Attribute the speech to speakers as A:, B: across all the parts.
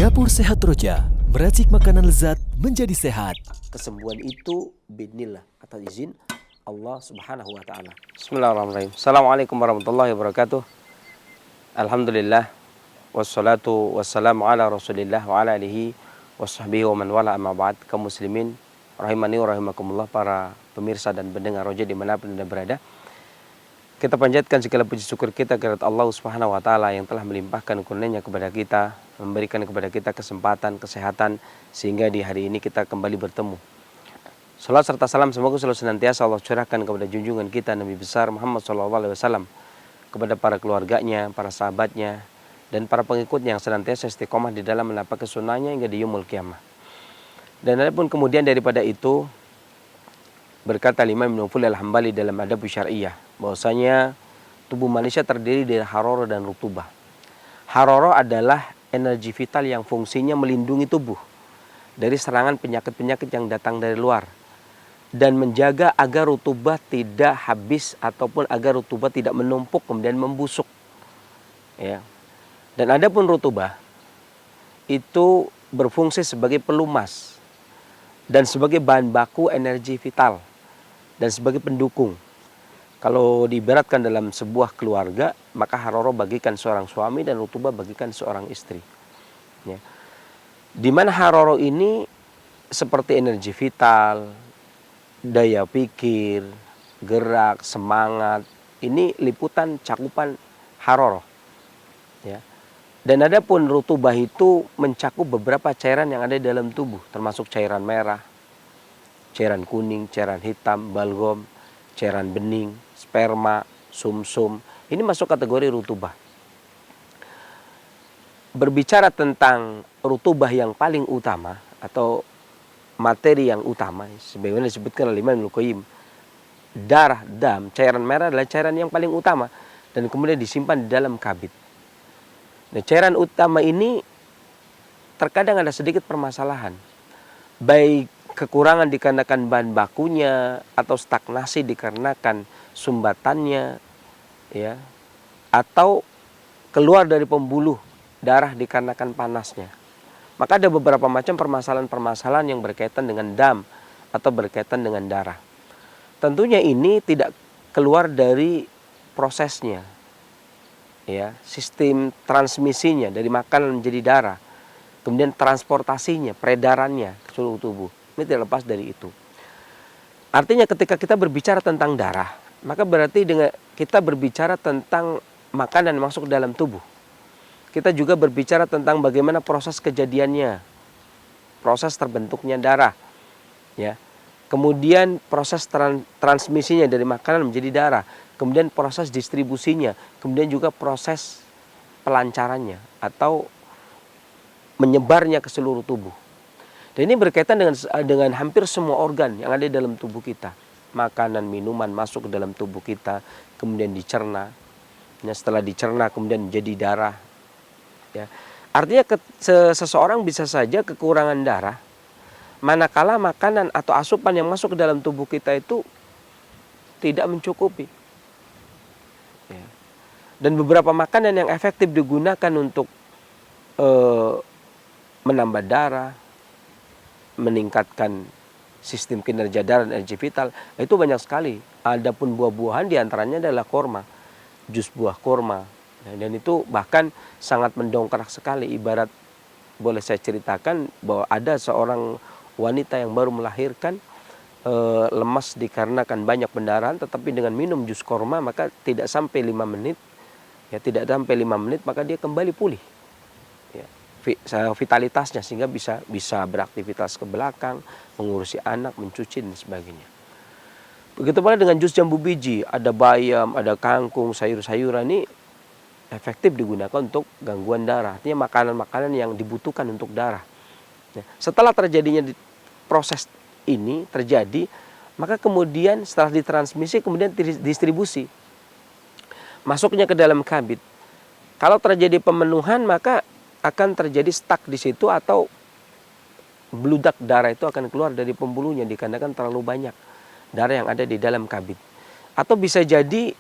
A: Dapur Sehat Roja, meracik makanan lezat menjadi sehat.
B: Kesembuhan itu binillah, atas izin Allah Subhanahu wa taala. Bismillahirrahmanirrahim. Assalamualaikum warahmatullahi wabarakatuh. Alhamdulillah wassalatu wassalamu ala Rasulillah wa ala alihi washabbihi wa man wala amma ba'd. Kaum muslimin rahimani wa rahimakumullah, para pemirsa dan pendengar Roja dimanapun Anda berada. Kita panjatkan segala puji syukur kita kepada Allah Subhanahu wa taala yang telah melimpahkan kurnia-Nya kepada kita, memberikan kepada kita kesempatan, kesehatan, sehingga di hari ini kita kembali bertemu. Salam serta salam semoga selalu senantiasa Allah curahkan kepada junjungan kita Nabi besar Muhammad SAW, kepada para keluarganya, para sahabatnya, dan para pengikutnya yang senantiasa istiqomah di dalam menapaki sunnahnya hingga di yaumul qiyamah. Dan adapun kemudian daripada itu, berkata Imam Ibnu Al-Hambali dalam Adab Syariah, bahwasanya tubuh manusia terdiri dari haroro dan rutubah. Haroro adalah energi vital yang fungsinya melindungi tubuh dari serangan penyakit-penyakit yang datang dari luar, dan menjaga agar rutubah tidak habis ataupun agar rutubah tidak menumpuk kemudian membusuk. Ya. Dan adapun rutubah itu berfungsi sebagai pelumas dan sebagai bahan baku energi vital dan sebagai pendukung. Kalau diibaratkan dalam sebuah keluarga, maka haroro bagikan seorang suami dan rutubah bagikan seorang istri. Ya. Di mana haroro ini seperti energi vital, daya pikir, gerak, semangat. Ini liputan cakupan haroro. Ya. Dan adapun rutubah itu mencakup beberapa cairan yang ada di dalam tubuh, termasuk cairan merah, cairan kuning, cairan hitam, balgam, cairan bening, sperma, sumsum. Ini masuk kategori rutubah. Berbicara tentang rutubah yang paling utama atau materi yang utama, sebagaimana disebutkan oleh Imam Ibnu Qayyim, darah, dam, cairan merah adalah cairan yang paling utama dan kemudian disimpan di dalam kabid. Nah, cairan utama ini terkadang ada sedikit permasalahan, baik kekurangan dikarenakan bahan bakunya atau stagnasi dikarenakan sumbatannya, ya, atau keluar dari pembuluh darah dikarenakan panasnya. Maka ada beberapa macam permasalahan-permasalahan yang berkaitan dengan dam atau berkaitan dengan darah. Tentunya ini tidak keluar dari prosesnya, ya, sistem transmisinya dari makanan menjadi darah, kemudian transportasinya, peredarannya ke seluruh tubuh. Ini tidak lepas dari itu. Artinya ketika kita berbicara tentang darah, maka berarti dengan kita berbicara tentang makanan yang masuk ke dalam tubuh. Kita juga berbicara tentang bagaimana proses kejadiannya, proses terbentuknya darah, ya. Kemudian proses transmisinya dari makanan menjadi darah, kemudian proses distribusinya, kemudian juga proses pelancarannya atau menyebarnya ke seluruh tubuh. Dan ini berkaitan dengan hampir semua organ yang ada di dalam tubuh kita. Makanan, minuman masuk ke dalam tubuh kita, kemudian dicerna. Nah, setelah dicerna kemudian menjadi darah. Ya. Artinya seseorang bisa saja kekurangan darah, manakala makanan atau asupan yang masuk ke dalam tubuh kita itu tidak mencukupi. Ya. Dan beberapa makanan yang efektif digunakan untuk menambah darah, meningkatkan sistem kinerja darah dan energi vital, itu banyak sekali. Adapun buah-buahan diantaranya adalah korma, jus buah korma. Dan itu bahkan sangat mendongkrak sekali. Ibarat boleh saya ceritakan bahwa ada seorang wanita yang baru melahirkan, lemas dikarenakan banyak pendarahan, tetapi dengan minum jus korma maka tidak sampai 5 menit, ya, tidak sampai 5 menit maka dia kembali pulih, ya, vitalitasnya, sehingga bisa beraktivitas ke belakang, mengurusi anak, mencuci dan sebagainya. Begitu pula dengan jus jambu biji, ada bayam, ada kangkung, sayur-sayuran, ini efektif digunakan untuk gangguan darah. Artinya makanan-makanan yang dibutuhkan untuk darah. Ya, setelah terjadinya proses ini terjadi, maka kemudian setelah ditransmisi kemudian distribusi, masuknya ke dalam kabid. Kalau terjadi pemenuhan maka akan terjadi stuck di situ, atau bludak darah itu akan keluar dari pembuluhnya dikarenakan terlalu banyak darah yang ada di dalam kabid. Atau bisa jadi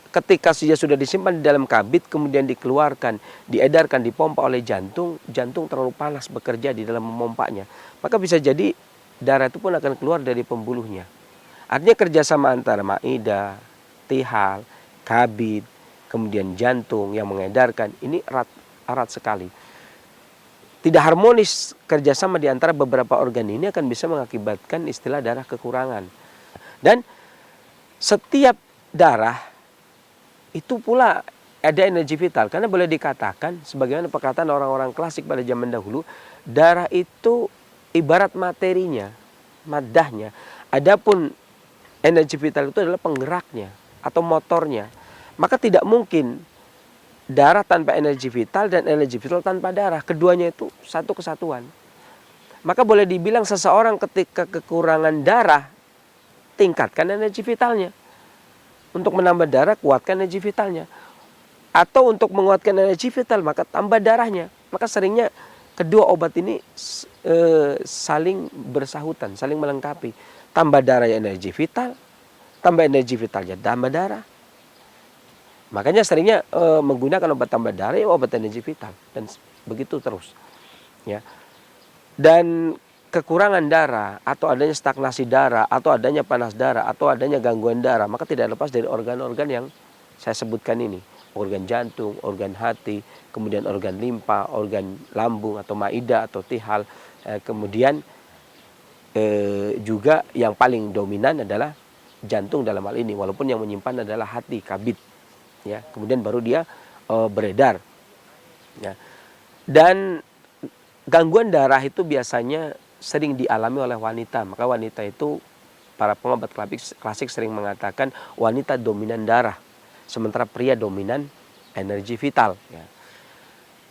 B: ketika sudah disimpan di dalam kabid kemudian dikeluarkan, diedarkan, dipompa oleh jantung, jantung terlalu panas bekerja di dalam memompanya, maka bisa jadi darah itu pun akan keluar dari pembuluhnya. Artinya kerjasama antara maida, tihal, kabid, kemudian jantung yang mengedarkan, ini erat sekali. Tidak harmonis kerjasama di antara beberapa organ ini akan bisa mengakibatkan istilah darah kekurangan. Dan setiap darah itu pula ada energi vital. Karena boleh dikatakan, sebagaimana perkataan orang-orang klasik pada zaman dahulu, darah itu ibarat materinya, madahnya. Adapun energi vital itu adalah penggeraknya atau motornya. Maka tidak mungkin darah tanpa energi vital dan energi vital tanpa darah. Keduanya itu satu kesatuan. Maka boleh dibilang seseorang ketika kekurangan darah, tingkatkan energi vitalnya. Untuk menambah darah, kuatkan energi vitalnya. Atau untuk menguatkan energi vital, maka tambah darahnya. Maka seringnya kedua obat ini saling bersahutan, saling melengkapi. Tambah darah energi vital, tambah energi vitalnya tambah darah. Makanya seringnya menggunakan obat tambah darah ya obat energi vital, dan begitu terus. Ya. Dan kekurangan darah atau adanya stagnasi darah atau adanya panas darah atau adanya gangguan darah, maka tidak lepas dari organ-organ yang saya sebutkan ini. Organ jantung, organ hati, kemudian organ limpa, organ lambung atau maida atau tihal. Kemudian juga yang paling dominan adalah jantung dalam hal ini, walaupun yang menyimpan adalah hati, kabid. Ya, kemudian baru dia beredar. Ya. Dan gangguan darah itu biasanya sering dialami oleh wanita. Maka wanita itu, para pengobat klasik sering mengatakan wanita dominan darah, sementara pria dominan energi vital. Ya.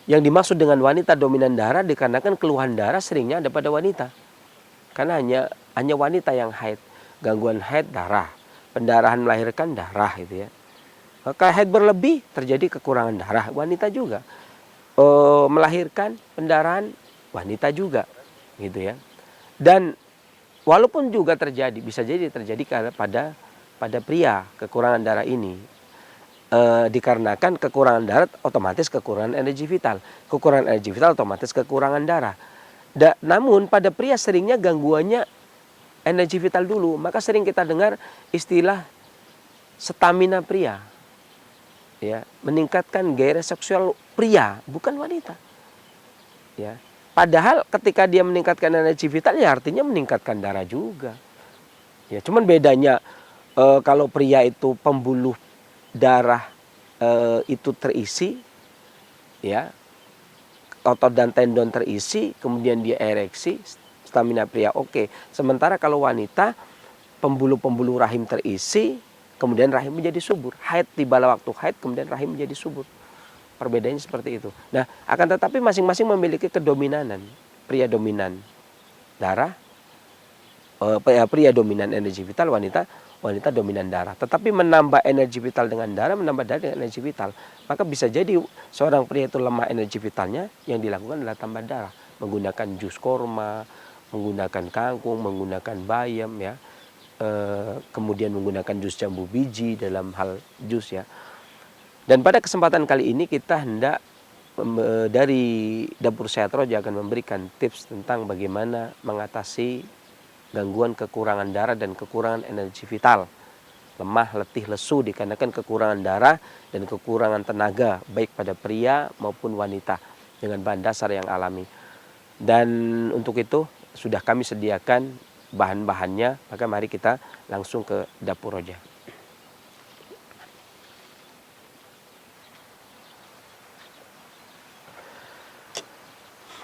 B: Yang dimaksud dengan wanita dominan darah dikarenakan keluhan darah seringnya ada pada wanita. Karena hanya wanita yang haid. Gangguan haid darah, pendarahan melahirkan darah gitu ya. Maka haid berlebih terjadi kekurangan darah, wanita juga. Melahirkan pendarahan, wanita juga, gitu ya. Dan walaupun juga terjadi, bisa jadi terjadi pada pria kekurangan darah ini. Dikarenakan kekurangan darah otomatis kekurangan energi vital. Kekurangan energi vital otomatis kekurangan darah. Namun pada pria seringnya gangguannya energi vital dulu. Maka sering kita dengar istilah stamina pria. Ya, meningkatkan gairah seksual pria, bukan wanita. Ya. Padahal ketika dia meningkatkan energi vital ya artinya meningkatkan darah juga. Ya, cuman bedanya kalau pria itu pembuluh darah itu terisi, ya, otot dan tendon terisi, kemudian dia ereksi, stamina pria oke. Sementara kalau wanita pembuluh-pembuluh rahim terisi, kemudian rahim menjadi subur. Haid tibalah waktu haid, kemudian rahim menjadi subur. Perbedaannya seperti itu. Nah, akan tetapi masing-masing memiliki kedominanan. Pria dominan darah, pria dominan energi vital, wanita dominan darah. Tetapi menambah energi vital dengan darah, menambah darah dengan energi vital. Maka bisa jadi seorang pria itu lemah energi vitalnya, yang dilakukan adalah tambah darah. Menggunakan jus korma, menggunakan kangkung, menggunakan bayam, ya. Kemudian menggunakan jus jambu biji dalam hal jus, ya. Dan pada kesempatan kali ini kita hendak dari Dapur Sehat Roja akan memberikan tips tentang bagaimana mengatasi gangguan kekurangan darah dan kekurangan energi vital. Lemah, letih, lesu dikarenakan kekurangan darah dan kekurangan tenaga baik pada pria maupun wanita dengan bahan dasar yang alami. Dan untuk itu sudah kami sediakan bahan-bahannya, maka mari kita langsung ke Dapur Roja.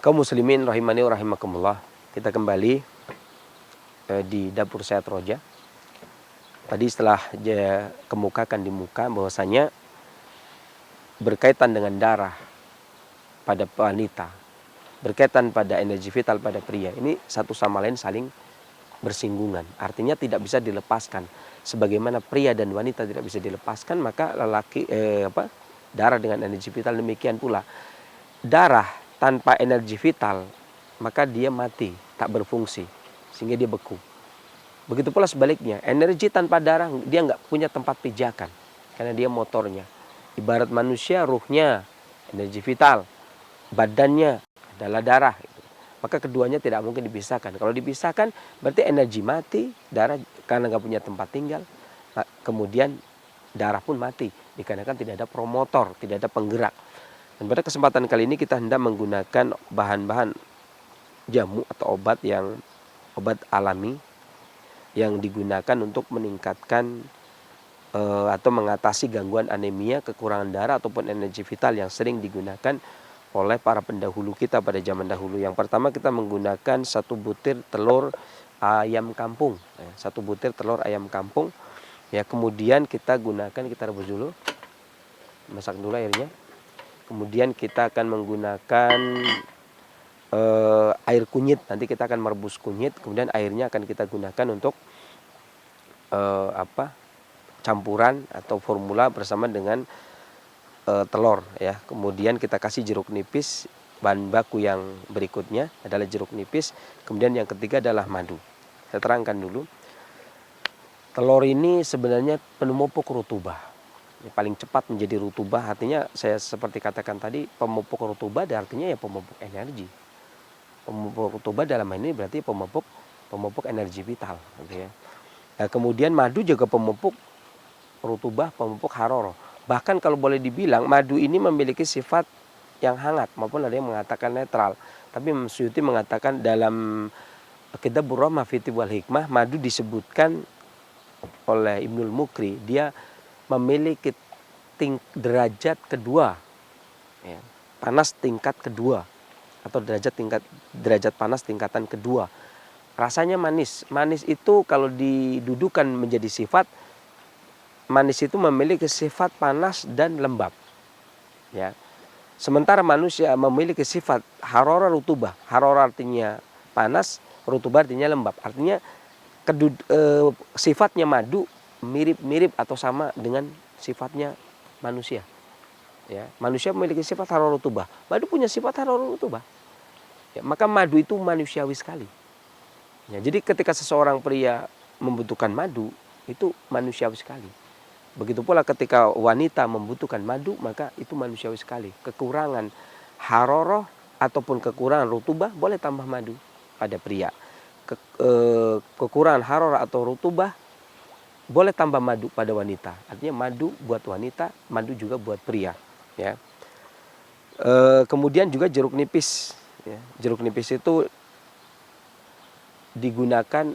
B: Kaum muslimin rahimani wa rahimakumullah, kita kembali di Dapur Sehat Roja. Tadi setelah dia kemukakan di muka bahwasanya berkaitan dengan darah pada wanita, berkaitan pada energi vital pada pria, ini satu sama lain saling bersinggungan. Artinya tidak bisa dilepaskan. Sebagaimana pria dan wanita tidak bisa dilepaskan, maka darah dengan energi vital demikian pula. Darah tanpa energi vital, maka dia mati, tak berfungsi, sehingga dia beku. Begitu pula sebaliknya, energi tanpa darah, dia nggak punya tempat pijakan, karena dia motornya. Ibarat manusia, ruhnya, energi vital, badannya, adalah darah. Maka keduanya tidak mungkin dipisahkan. Kalau dipisahkan berarti energi mati, darah karena nggak punya tempat tinggal, kemudian darah pun mati dikarenakan tidak ada promotor, tidak ada penggerak. Dan pada kesempatan kali ini kita hendak menggunakan bahan-bahan jamu atau obat alami yang digunakan untuk meningkatkan atau mengatasi gangguan anemia, kekurangan darah ataupun energi vital yang sering digunakan oleh para pendahulu kita pada zaman dahulu. Yang pertama kita menggunakan 1 butir telur ayam kampung, 1 butir telur ayam kampung. Ya, kemudian kita rebus dulu, masak dulu airnya. Kemudian kita akan menggunakan air kunyit. Nanti kita akan merebus kunyit, kemudian airnya akan kita gunakan untuk campuran atau formula bersama dengan telur ya. Kemudian kita kasih jeruk nipis. Bahan baku yang berikutnya adalah jeruk nipis. Kemudian yang ketiga adalah madu. Saya terangkan dulu. Telur ini sebenarnya pemupuk rutubah. Paling cepat menjadi rutubah, artinya saya seperti katakan tadi, pemupuk rutubah artinya ya pemupuk energi. Pemupuk rutubah dalam hal ini berarti pemupuk energi vital gitu ya. Nah, kemudian madu juga pemupuk rutubah, pemupuk haroro. Bahkan kalau boleh dibilang madu ini memiliki sifat yang hangat maupun ada yang mengatakan netral. Tapi Imam Suyuti mengatakan dalam kitab Burrahmah fi Tibb wal Hikmah, madu disebutkan oleh Ibnul Mukri, dia memiliki derajat kedua ya, panas tingkat kedua atau derajat panas tingkatan kedua. Rasanya manis. Manis itu kalau didudukan menjadi sifat, manis itu memiliki sifat panas dan lembab. Ya. Sementara manusia memiliki sifat harora rutubah. Harora artinya panas, rutubah artinya lembab. Artinya sifatnya madu mirip-mirip atau sama dengan sifatnya manusia. Ya, manusia memiliki sifat harora rutubah. Madu punya sifat harora rutubah. Ya, maka madu itu manusiawi sekali. Ya, jadi ketika seseorang pria membutuhkan madu, itu manusiawi sekali. Begitu pula ketika wanita membutuhkan madu, maka itu manusiawi sekali. Kekurangan haroroh ataupun kekurangan rutubah boleh tambah madu pada pria. Kekurangan haroroh atau rutubah boleh tambah madu pada wanita. Artinya madu buat wanita, madu juga buat pria. Ya. Kemudian juga jeruk nipis. Ya. Jeruk nipis itu digunakan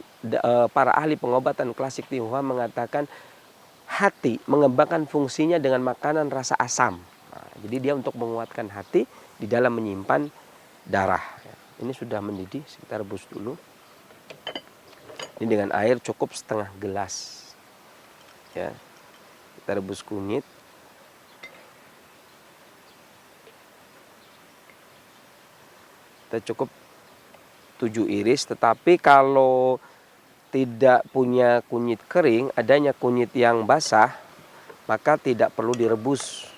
B: para ahli pengobatan klasik Tionghoa mengatakan hati mengembangkan fungsinya dengan makanan rasa asam. Nah, jadi dia untuk menguatkan hati di dalam menyimpan darah. Ini sudah mendidih, kita rebus dulu. Ini dengan air cukup setengah gelas. Ya, kita rebus kunyit. Kita cukup 7 iris, tetapi kalau tidak punya kunyit kering, adanya kunyit yang basah, maka tidak perlu direbus.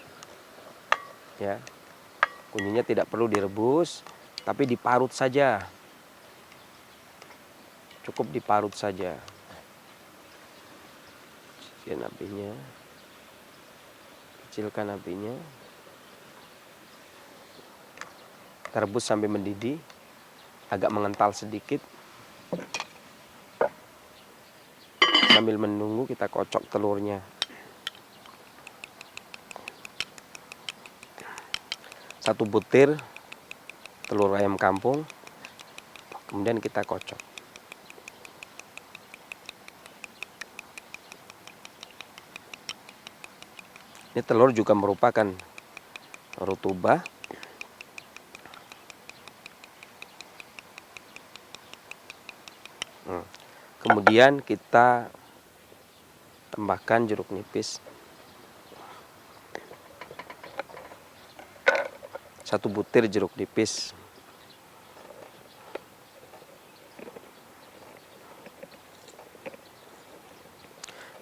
B: Ya. Kunyitnya tidak perlu direbus, tapi diparut saja. Cukup diparut saja. Kecilkan apinya. Kecilkan apinya. Kita rebus sampai mendidih, agak mengental sedikit. Sambil menunggu kita kocok telurnya. Satu butir telur ayam kampung, kemudian kita kocok. Ini telur juga merupakan rutubah. Kemudian kita tambahkan jeruk nipis. 1 butir jeruk nipis.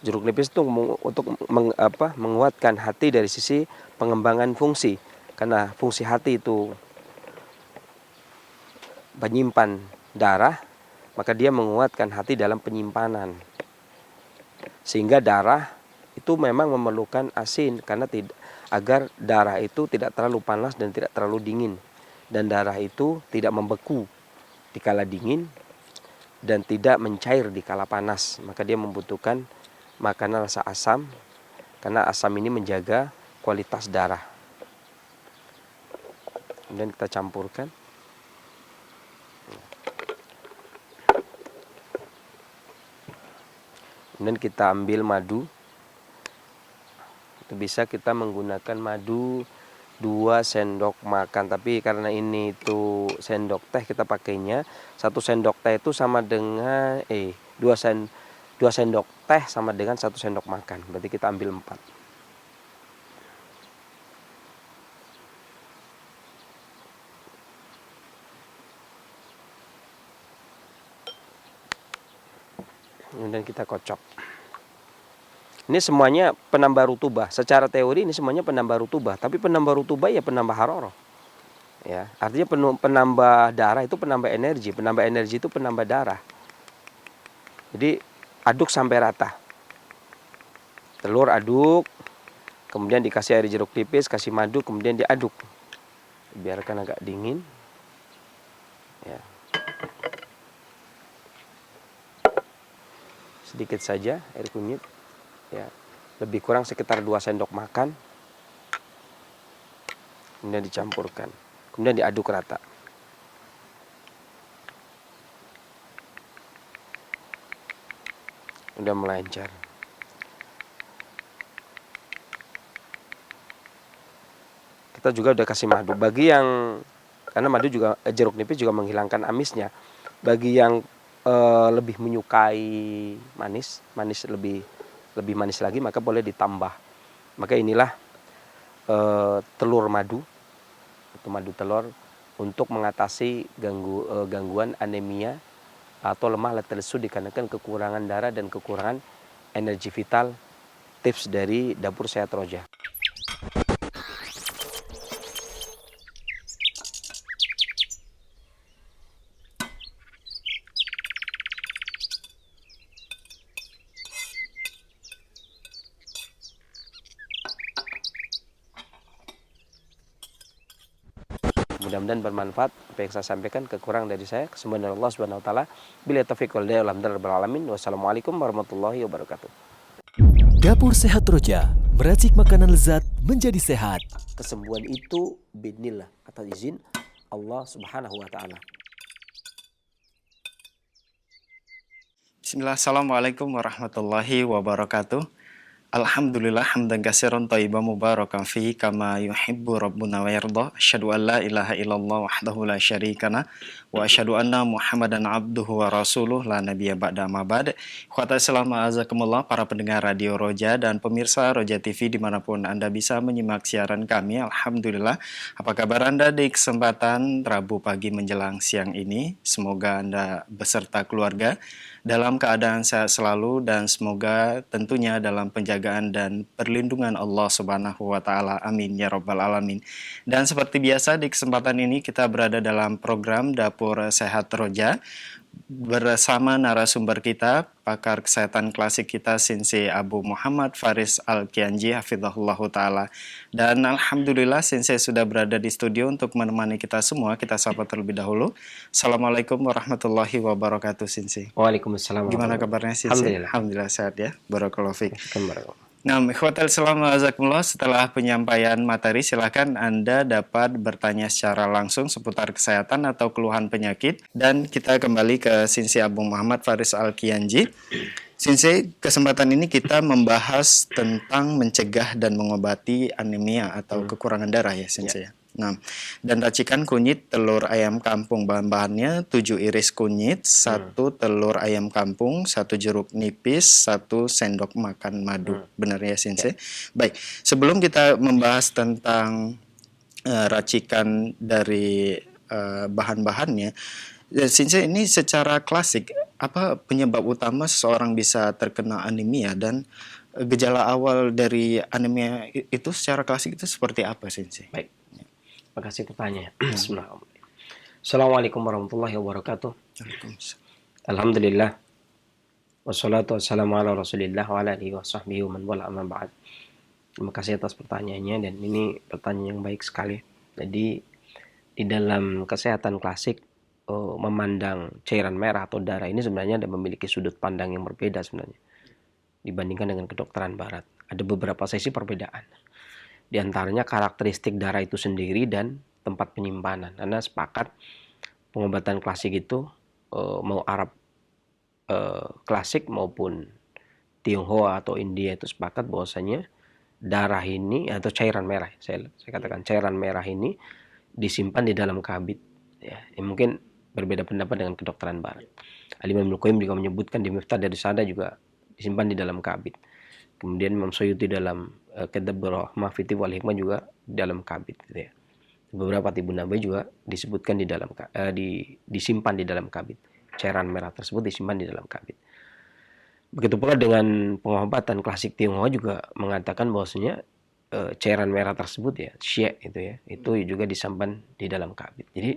B: Jeruk nipis itu untuk menguatkan hati dari sisi pengembangan fungsi. Karena fungsi hati itu menyimpan darah, maka dia menguatkan hati dalam penyimpanan. Sehingga darah itu memang memerlukan asin karena agar darah itu tidak terlalu panas dan tidak terlalu dingin. dan darah itu tidak membeku di kala dingin dan tidak mencair di kala panas. Maka dia membutuhkan makanan rasa asam, karena asam ini menjaga kualitas darah. Kemudian kita campurkan. Kemudian kita ambil madu. Itu bisa kita menggunakan madu 2 sendok makan, tapi karena ini itu sendok teh kita pakainya 1 sendok teh itu sama dengan 2 sendok teh sama dengan 1 sendok makan. Berarti kita ambil 4. Kemudian kita kocok. Ini semuanya penambah rutubah. Secara teori ini semuanya penambah rutubah, tapi penambah rutubah ya penambah haroroh. Ya, artinya penambah darah itu penambah energi itu penambah darah. Jadi aduk sampai rata. Telur aduk, kemudian dikasih air jeruk nipis, kasih madu, kemudian diaduk. Biarkan agak dingin. Ya. Sedikit saja air kunyit. Ya, lebih kurang sekitar 2 sendok makan. Kemudian dicampurkan, kemudian diaduk rata. Udah melancar. Kita juga udah kasih madu. Bagi yang, karena madu juga, jeruk nipis juga menghilangkan amisnya. Bagi yang lebih menyukai manis lebih manis lagi, maka boleh ditambah. Maka inilah telur madu atau madu telur untuk mengatasi gangguan anemia atau lemah lesu dikarenakan kekurangan darah dan kekurangan energi vital. Tips dari Dapur Sehat Roja. Mudah-mudahan bermanfaat apa yang saya sampaikan. Kekurangan dari saya, kesembuhan dari Allah Subhanahu wa taala. Bila taufiq wal hidayah, alhamdulillah alamin. Wassalamualaikum warahmatullahi wabarakatuh.
A: Dapur Sehat Roja, meracik makanan lezat menjadi sehat.
B: Kesembuhan itu biidznillah, atas izin Allah Subhanahu wa taala.
C: Bismillah, assalamualaikum warahmatullahi wabarakatuh. Alhamdulillah hamdan katsiran thayyiban mubarakan fihi kama yuhibbu rabbuna wa yarda. Asyhadu an la ilaha illallah wahdahu la syarikana wa asyhadu anna Muhammadan abduhu wa rasuluh la nabiyya ba'da ma ba'd. Ikhwata Islam azakumullah, para pendengar Radio Roja dan pemirsa Roja TV dimanapun Anda bisa menyimak siaran kami. Alhamdulillah, apa kabar Anda di kesempatan Rabu pagi menjelang siang ini? Semoga Anda beserta keluarga dalam keadaan sehat selalu dan semoga tentunya dalam penjagaan dan perlindungan Allah Subhanahu wa taala. Amin ya rabbal alamin. Dan seperti biasa di kesempatan ini kita berada dalam program Dapur Sehat Roja bersama narasumber kita, pakar kesehatan klasik kita, Sensei Abu Muhammad Faris Al-Kianji hafizahullahu taala. Dan alhamdulillah Sensei sudah berada di studio untuk menemani kita semua. Kita sapa terlebih dahulu. Assalamualaikum warahmatullahi wabarakatuh Sensei.
B: Waalaikumsalam.
C: Gimana kabarnya Sensei?
B: Alhamdulillah.
C: Alhamdulillah sehat ya. Barakallahu fiik.
B: Assalamualaikum.
C: Nah, ikhwatal Islam azakumullah, setelah penyampaian materi silakan Anda dapat bertanya secara langsung seputar kesehatan atau keluhan penyakit, dan kita kembali ke Sensei Abu Muhammad Faris Al-Kianji. Sensei, kesempatan ini kita membahas tentang mencegah dan mengobati anemia atau kekurangan darah ya Sensei. Ya. Nah, dan racikan kunyit telur ayam kampung. Bahan-bahannya 7 iris kunyit, 1 telur ayam kampung, 1 jeruk nipis, 1 sendok makan madu. Benar ya Sensei? Baik, sebelum kita membahas tentang racikan dari bahan-bahannya, Sensei, ini secara klasik apa penyebab utama seseorang bisa terkena anemia, dan gejala awal dari anemia itu secara klasik itu seperti apa Sensei?
B: Baik. Terima kasih pertanyaan. Bismillahirrahmanirrahim. Assalamualaikum warahmatullahi wabarakatuh. Alhamdulillah. Wassalatu wassalamu ala Rasulillah wa ala alihi wa sahbihi wa man wala amma ba'd. Terima kasih atas pertanyaannya, dan ini pertanyaan yang baik sekali. Jadi di dalam kesehatan klasik memandang cairan merah atau darah ini sebenarnya ada memiliki sudut pandang yang berbeda sebenarnya dibandingkan dengan kedokteran barat. Ada beberapa sisi perbedaan. Di antaranya karakteristik darah itu sendiri dan tempat penyimpanan. Karena sepakat pengobatan klasik itu mau Arab klasik maupun Tionghoa atau India itu sepakat bahwasanya darah ini atau cairan merah, saya katakan cairan merah ini disimpan di dalam kabid. Ya, mungkin berbeda pendapat dengan kedokteran barat. Al-Imam Al-Qayyim juga menyebutkan di Miftah dari Sada juga disimpan di dalam kabid. Kemudian Imam Suyuti dalam Kitab Rahmah Fiti wal Hikmah juga di dalam kabid gitu ya. Beberapa Tibun Nabawi juga disebutkan di dalam disimpan di dalam kabid. Cairan merah tersebut disimpan di dalam kabid. Begitu pula dengan pengobatan klasik Tionghoa juga mengatakan bahwasanya cairan merah tersebut ya, Xie itu juga disimpan di dalam kabid. Jadi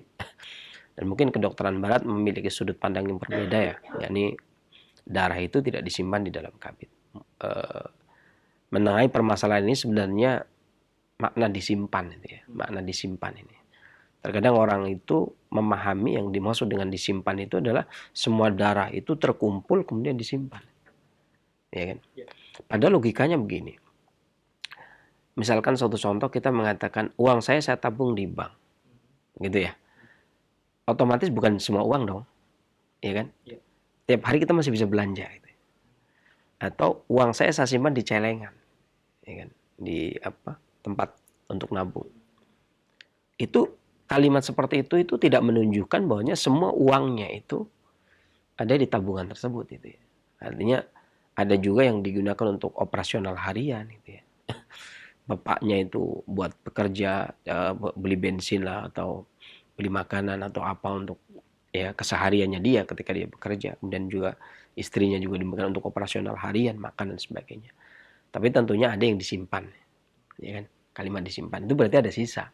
B: dan mungkin kedokteran barat memiliki sudut pandang yang berbeda ya, yakni darah itu tidak disimpan di dalam kabid. Menengahi permasalahan ini sebenarnya makna disimpan itu ya, makna disimpan ini. Terkadang orang itu memahami yang dimaksud dengan disimpan itu adalah semua darah itu terkumpul kemudian disimpan. Ya kan? Padahal logikanya begini. Misalkan suatu contoh kita mengatakan uang saya tabung di bank. Gitu ya. Otomatis bukan semua uang dong. Ya kan? Tiap hari kita masih bisa belanja gitu. Atau uang saya simpan di celengan. Ya kan? Di tempat untuk nabung. Itu kalimat seperti itu tidak menunjukkan bahwanya semua uangnya itu ada di tabungan tersebut gitu ya. Artinya ada juga yang digunakan untuk operasional harian gitu ya. Bapaknya itu buat bekerja, beli bensin lah atau beli makanan atau apa untuk ya kesehariannya dia ketika dia bekerja. Kemudian juga istrinya juga digunakan untuk operasional harian, makan dan sebagainya. Tapi tentunya ada yang disimpan. Ya kan? Kalimat disimpan itu berarti ada sisa.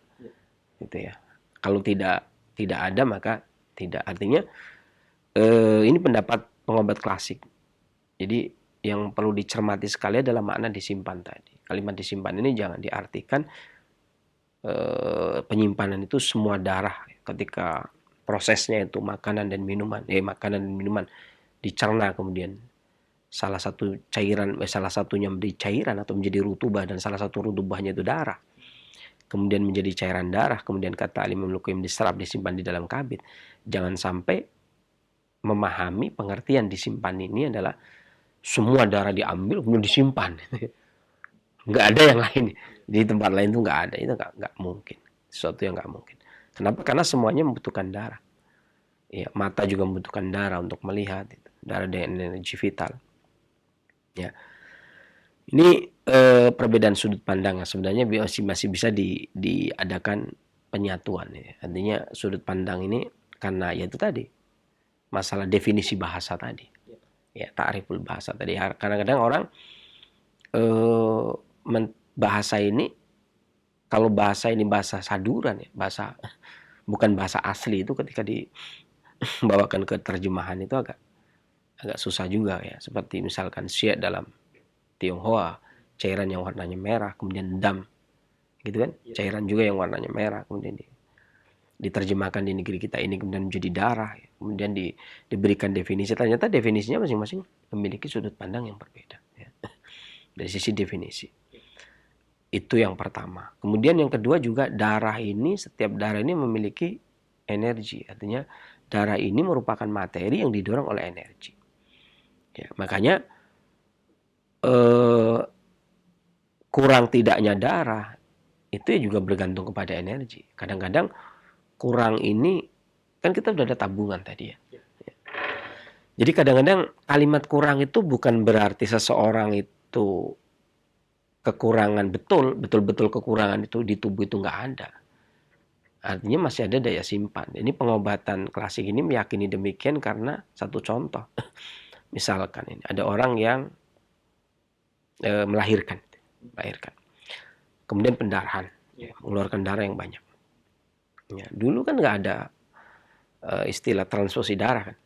B: Gitu ya. Kalau tidak ada maka tidak. Artinya ini pendapat pengobat klasik. Jadi yang perlu dicermati sekali adalah makna disimpan tadi. Kalimat disimpan ini jangan diartikan penyimpanan itu semua darah ketika prosesnya itu makanan dan minuman dicerna kemudian salah satu cairan salah satunya menjadi cairan atau menjadi rutubah dan salah satu rutubahnya itu darah kemudian menjadi cairan darah kemudian kata Imam Al-Qayyim diserap disimpan di dalam kabid. Jangan sampai memahami pengertian disimpan ini adalah semua darah diambil kemudian disimpan. Nggak ada yang lain di tempat lain itu nggak ada, itu nggak mungkin, sesuatu yang nggak mungkin. Kenapa? Karena semuanya membutuhkan darah. Ya, mata juga membutuhkan darah untuk melihat, darah dengan energi vital. Ya, ini perbedaan sudut pandang sebenarnya masih bisa diadakan penyatuan. Ya. Artinya sudut pandang ini karena ya itu tadi masalah definisi bahasa tadi, ya ta'riful bahasa tadi. Kadang-kadang orang bahasa ini kalau bahasa ini bahasa saduran ya, bahasa bukan bahasa asli itu ketika dibawakan ke terjemahan itu agak susah juga ya. Seperti misalkan xie dalam Tionghoa cairan yang warnanya merah, kemudian dam gitu kan, cairan juga yang warnanya merah, kemudian diterjemahkan di negeri kita ini kemudian menjadi darah, ya. Kemudian diberikan definisi, ternyata definisinya masing-masing memiliki sudut pandang yang berbeda ya. Dari sisi definisi. Itu yang pertama. Kemudian yang kedua juga setiap darah ini memiliki energi. Artinya darah ini merupakan materi yang didorong oleh energi. Ya, makanya kurang tidaknya darah itu juga bergantung kepada energi. Kadang-kadang kurang ini kan kita sudah ada tabungan tadi ya. Jadi kadang-kadang kalimat kurang itu bukan berarti seseorang itu kekurangan betul-betul kekurangan itu di tubuh itu nggak ada. Artinya masih ada daya simpan. Ini pengobatan klasik ini meyakini demikian karena satu contoh. Misalkan ini ada orang yang melahirkan. Kemudian pendarahan, mengeluarkan darah yang banyak. Ya, dulu kan nggak ada istilah transfusi darah kan.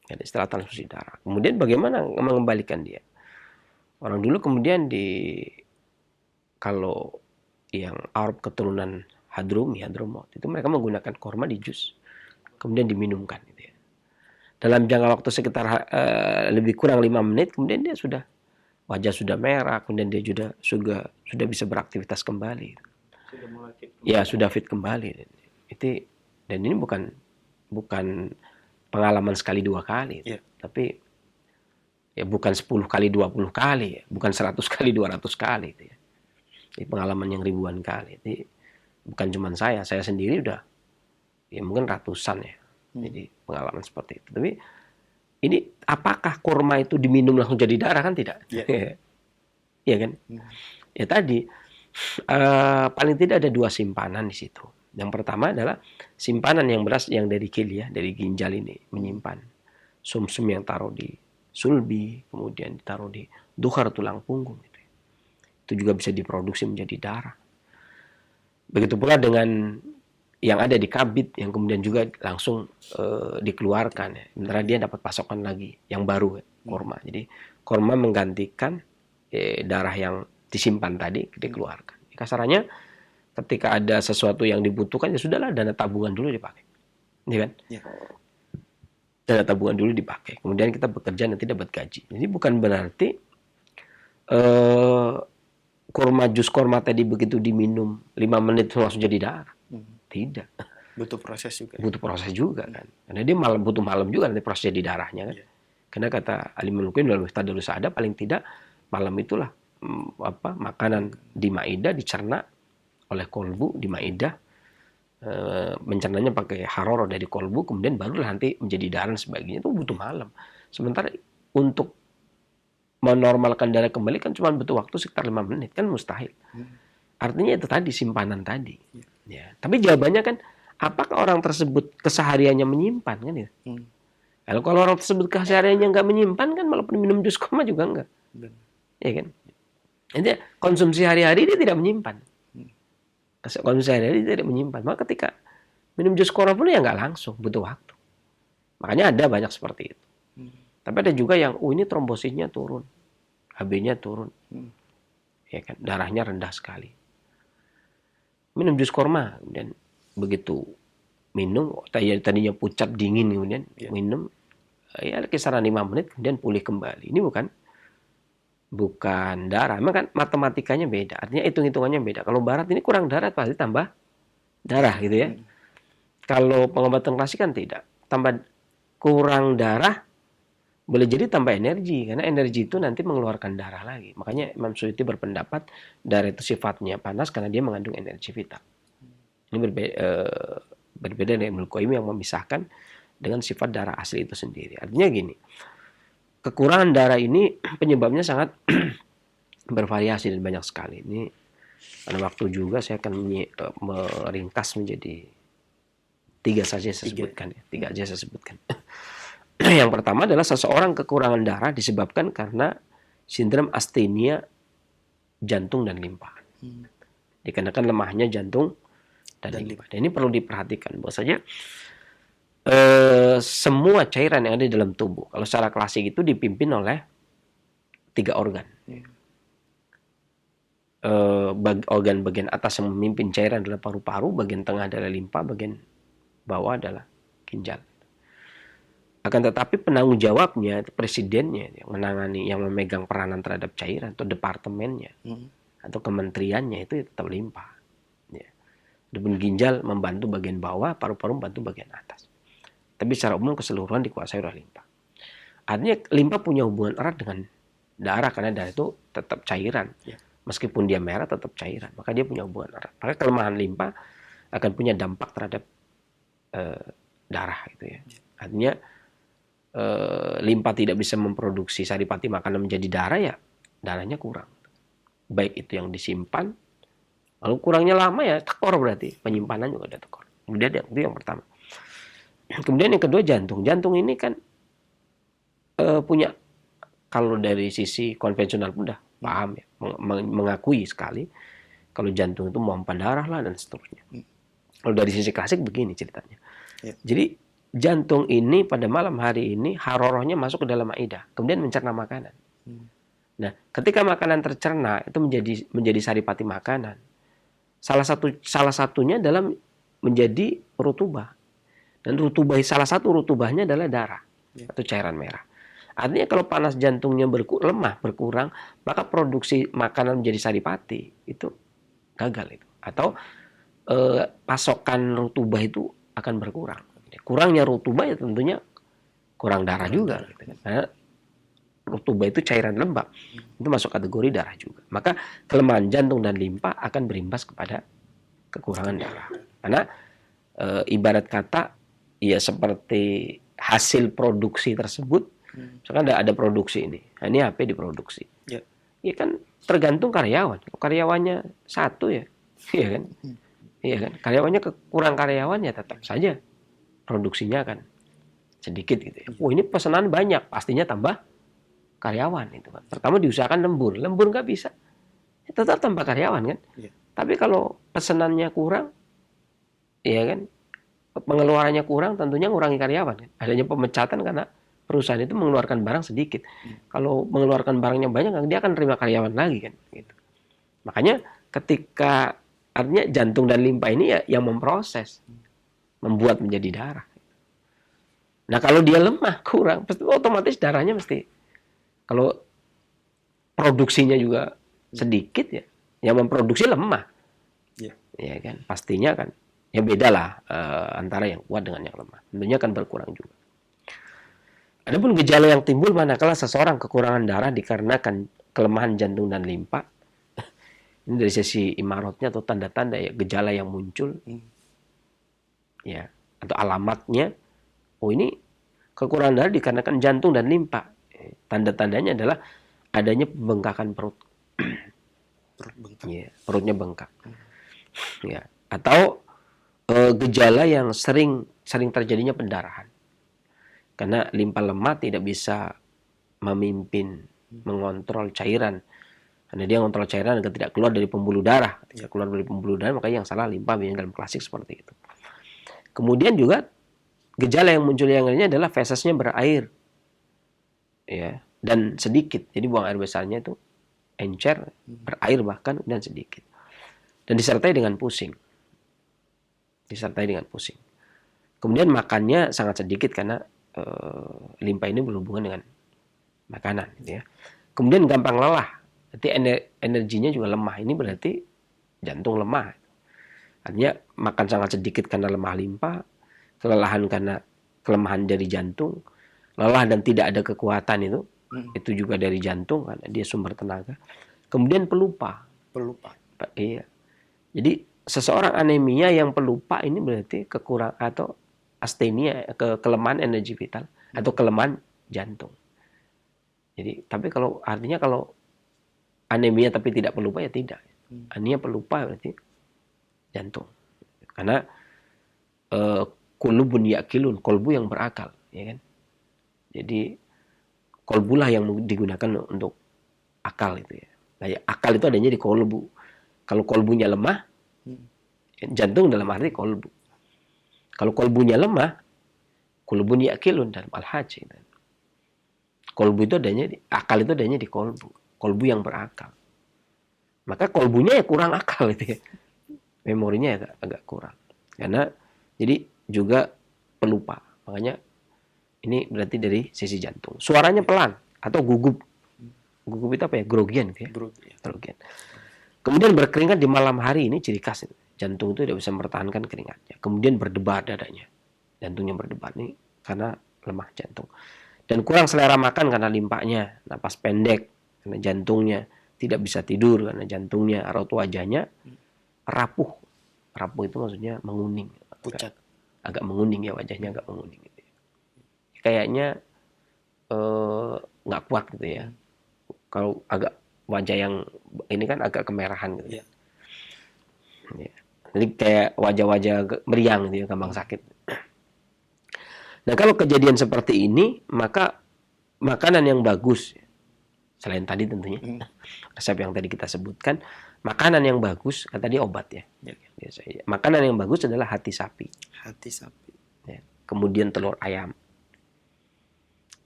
B: Ada istilah transfusi darah. Kemudian bagaimana mengembalikan dia? Orang dulu kemudian kalau yang Arab keturunan Hadramaut. Itu mereka menggunakan korma di jus, kemudian diminumkan. Gitu ya. Dalam jangka waktu sekitar lebih kurang 5 menit, kemudian dia sudah wajah sudah merah, kemudian dia sudah bisa beraktivitas kembali.
C: Sudah mulai fit.
B: Ya sudah fit kembali. Dan ini bukan pengalaman sekali 2 kali,
C: Ya.
B: tapi ya bukan 10 kali 20 kali, ya. Bukan 100 kali 200 kali. Gitu ya. Ini pengalaman yang ribuan kali. Jadi bukan cuma saya sendiri udah ya mungkin ratusan ya. Jadi pengalaman seperti itu. Tapi ini apakah kurma itu diminum langsung jadi darah? Kan tidak. Iya kan? Ya tadi paling tidak ada 2 simpanan di situ. Yang pertama adalah simpanan yang dari kili ya, dari ginjal ini menyimpan sumsum yang taruh di sulbi, kemudian ditaruh di dukhar tulang punggung gitu. Itu juga bisa diproduksi menjadi darah. Begitu pula dengan yang ada di kabid yang kemudian juga langsung dikeluarkan ya. Sementara dia dapat pasokan lagi yang baru ya, korma. Jadi korma menggantikan darah yang disimpan tadi dikeluarkan. Kasarannya ketika ada sesuatu yang dibutuhkan ya sudahlah, dana tabungan dulu dipakai. Ya kan? Ya. Dana tabungan dulu dipakai. Kemudian kita bekerja nanti dapat gaji. Jadi bukan berarti jus korma tadi begitu diminum 5 menit langsung jadi darah. Tidak.
C: Butuh proses juga.
B: Butuh proses juga kan. Karena dia butuh malam juga nanti proses jadi darahnya kan. Karena kata Alimul Qayyim dalam Miftahul Sa'adah paling tidak malam itulah makanan di maidah dicerna oleh kolbu di maidah, mencernanya pakai haroro dari kolbu, kemudian barulah nanti menjadi darah sebagainya, itu butuh malam. Sementara untuk menormalkan darah kembali kan cuma butuh waktu sekitar 5 menit, kan mustahil. Artinya itu tadi simpanan tadi. Ya. Tapi jawabannya kan, apakah orang tersebut kesehariannya menyimpan kan ya? Kalau orang tersebut kesehariannya nggak menyimpan kan, walaupun minum jus kurma juga enggak. Ya kan? Jadi konsumsi hari-hari dia tidak menyimpan. Konsumsi hari-hari dia tidak menyimpan. Maka ketika minum jus kurma pun ya nggak langsung, butuh waktu. Makanya ada banyak seperti itu. Tapi ada juga yang, ini trombositnya turun, HB-nya turun, ya kan, darahnya rendah sekali. Minum jus kurma, kemudian begitu minum, tadinya pucat dingin, kemudian minum, ya kisaran 5 menit, kemudian pulih kembali. Ini bukan darah, memang kan matematikanya beda, artinya hitung-hitungannya beda. Kalau barat ini kurang darah, pasti tambah darah gitu ya. Kalau pengobatan klasik kan tidak, tambah kurang darah, boleh jadi tambah energi, karena energi itu nanti mengeluarkan darah lagi. Makanya Imam Suyuti berpendapat darah itu sifatnya panas karena dia mengandung energi vital. Ini berbeda dengan Ibnu Qayyim yang memisahkan dengan sifat darah asli itu sendiri. Artinya gini, kekurangan darah ini penyebabnya sangat bervariasi dan banyak sekali. Ini pada waktu juga saya akan meringkas menjadi 3 saja saya sebutkan. 3 aja saya sebutkan. Yang pertama adalah seseorang kekurangan darah disebabkan karena sindrom astenia jantung dan limpa. Dikarenakan lemahnya jantung dan limpa. Dan ini perlu diperhatikan bahwasanya semua cairan yang ada di dalam tubuh, kalau secara klasik itu dipimpin oleh 3 organ. Organ bagian atas yang memimpin cairan adalah paru-paru, bagian tengah adalah limpa, bagian bawah adalah ginjal. Akan tetapi penanggung jawabnya, presidennya yang menangani, yang memegang peranan terhadap cairan atau departemennya atau kementeriannya itu tetap limpa. Ya. Adapun ginjal membantu bagian bawah, paru-paru membantu bagian atas. Tapi secara umum keseluruhan dikuasai oleh limpa. Artinya limpa punya hubungan erat dengan darah karena darah itu tetap cairan. Meskipun dia merah tetap cairan, maka dia punya hubungan erat. Maka kelemahan limpa akan punya dampak terhadap darah gitu ya. Artinya limpa tidak bisa memproduksi saripati makanan menjadi darah, ya darahnya kurang. Baik itu yang disimpan, lalu kurangnya lama ya tekor, berarti penyimpanan juga ada tekor. Kemudian itu yang pertama. Kemudian yang kedua jantung. Jantung ini kan punya, kalau dari sisi konvensional pun udah paham ya, mengakui sekali kalau jantung itu memompa darah lah dan seterusnya. Kalau dari sisi klasik begini ceritanya. Jadi jantung ini pada malam hari ini harorohnya masuk ke dalam maidah, kemudian mencerna makanan. Nah, ketika makanan tercerna itu menjadi saripati makanan. Salah satunya adalah menjadi rutubah. Dan salah satu rutubahnya adalah darah atau cairan merah. Artinya kalau panas jantungnya berkurang, maka produksi makanan menjadi saripati itu gagal itu. Atau pasokan rutubah itu akan berkurang. Kurangnya rutubah ya tentunya kurang darah juga. Karena rutubah itu cairan lembab, itu masuk kategori darah juga. Maka kelemahan jantung dan limpa akan berimbas kepada kekurangan darah. Karena ibarat kata ya seperti hasil produksi tersebut, misalkan ada produksi ini, nah, ini HP diproduksi, ya kan tergantung karyawan. Karyawannya satu ya, iya kan, iya kan. Karyawannya kurang karyawan ya tetap saja produksinya akan sedikit gitu ya. Oh ini pesanan banyak, pastinya tambah karyawan itu kan. Pertama diusahakan lembur nggak bisa, ya tetap tambah karyawan kan. Tapi kalau pesanannya kurang, ya kan, pengeluarannya kurang, tentunya ngurangi karyawan kan. Adanya pemecatan karena perusahaan itu mengeluarkan barang sedikit. Kalau mengeluarkan barangnya banyak, dia akan terima karyawan lagi kan. Gitu. Makanya ketika artinya jantung dan limpa ini ya yang memproses, membuat menjadi darah. Nah kalau dia lemah, kurang, otomatis darahnya mesti, kalau produksinya juga sedikit ya, yang memproduksi lemah, ya kan, pastinya kan, ya beda lah antara yang kuat dengan yang lemah, tentunya akan berkurang juga. Adapun gejala yang timbul manakala seseorang kekurangan darah dikarenakan kelemahan jantung dan limpa, ini dari sisi imaratnya atau tanda-tanda ya, gejala yang muncul, ya, atau alamatnya, oh ini kekurangan darah dikarenakan jantung dan limpa. Tanda-tandanya adalah adanya pembengkakan perut. Ya, perutnya bengkak. Ya, atau gejala yang sering terjadinya pendarahan. Karena limpa lemah tidak bisa memimpin, mengontrol cairan. Karena dia mengontrol cairan agar tidak keluar dari pembuluh darah. Tidak keluar dari pembuluh darah, makanya yang salah limpa dalam klasik seperti itu. Kemudian juga gejala yang muncul yang lainnya adalah fesesnya berair. Ya, dan sedikit. Jadi buang air besarnya itu encer, berair bahkan, dan sedikit. Dan disertai dengan pusing. Kemudian makannya sangat sedikit karena limpa ini berhubungan dengan makanan. Gitu ya. Kemudian gampang lelah. Berarti energinya juga lemah. Ini berarti jantung lemah. Artinya makan sangat sedikit karena lemah limpa, kelelahan karena kelemahan dari jantung, lelah dan tidak ada kekuatan itu juga dari jantung karena dia sumber tenaga. Kemudian pelupa. Iya. Jadi seseorang anemia yang pelupa ini berarti kekurang atau astenia, kelemahan energi vital atau kelemahan jantung. Jadi tapi kalau anemia tapi tidak pelupa ya tidak. Anemia pelupa berarti jantung. Karena qulubun yaqilun, kolbu yang berakal, ya kan? Jadi kolbulah yang digunakan untuk akal itu ya. Nah, ya, akal itu adanya di kolbu. Kalau kolbunya lemah, jantung dalam arti kolbu. Kalau kolbunya lemah, qulubun yaqilun dalam al-hajj. Kolbu itu akal itu adanya di kolbu. Kolbu yang berakal. Maka kolbunya ya kurang akal itu ya. Memorinya agak kurang. Karena jadi juga pelupa. Makanya ini berarti dari sisi jantung. Suaranya pelan atau gugup. Gugup itu apa ya? Grogian gitu ya. Grogian. Kemudian berkeringat di malam hari, ini ciri khas. Jantung itu tidak bisa mempertahankan keringatnya. Kemudian berdebar dadanya. Jantungnya berdebar ini karena lemah jantung. Dan kurang selera makan karena limpanya. Napas pendek karena jantungnya. Tidak bisa tidur karena jantungnya. Raut wajahnya rapuh. Rapuh itu maksudnya menguning.
C: Pucat.
B: Agak menguning ya, wajahnya agak menguning gitu ya. Kayaknya nggak kuat gitu ya. Kalau agak wajah yang ini kan agak kemerahan gitu ya. Jadi kayak wajah-wajah meriang gitu ya, gampang sakit. Nah kalau kejadian seperti ini, maka makanan yang bagus, selain tadi tentunya resep yang tadi kita sebutkan, makanan yang bagus, kan tadi obat ya. Makanan yang bagus adalah hati sapi. Ya. Kemudian telur ayam,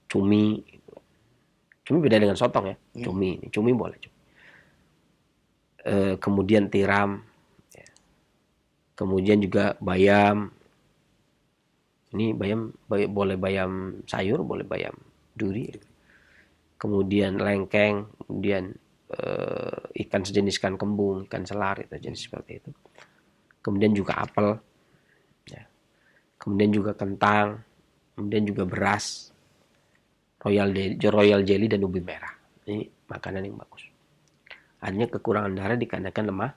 B: cumi beda dengan sotong ya. Cumi boleh. Kemudian tiram, ya. Kemudian juga bayam. Ini boleh bayam sayur, boleh bayam duri. Kemudian lengkeng, kemudian ikan sejenis ikan kembung, ikan selar, itu jenis seperti itu. Kemudian juga apel, ya. Kemudian juga kentang, kemudian juga beras, royal jelly dan ubi merah. Ini makanan yang bagus. Artinya kekurangan darah dikarenakan lemah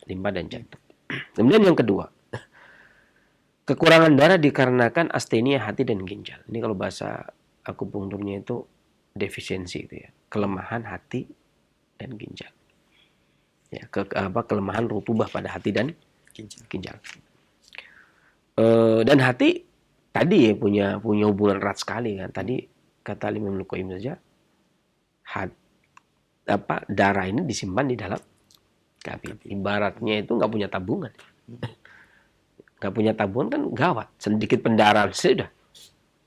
B: limbah dan jantung. Kemudian yang kedua, kekurangan darah dikarenakan astenia hati dan ginjal. Ini kalau bahasa akupunkturnya itu defisiensi itu ya, kelemahan hati dan ginjal. Ya, kelemahan rutubah pada hati dan ginjal. Dan hati tadi ya punya hubungan erat sekali kan. Tadi kata Imam Al-Qayyim saja, darah ini disimpan di dalam kabin. Ibaratnya itu nggak punya tabungan. Nggak punya tabungan kan gawat. Sedikit pendarahan sudah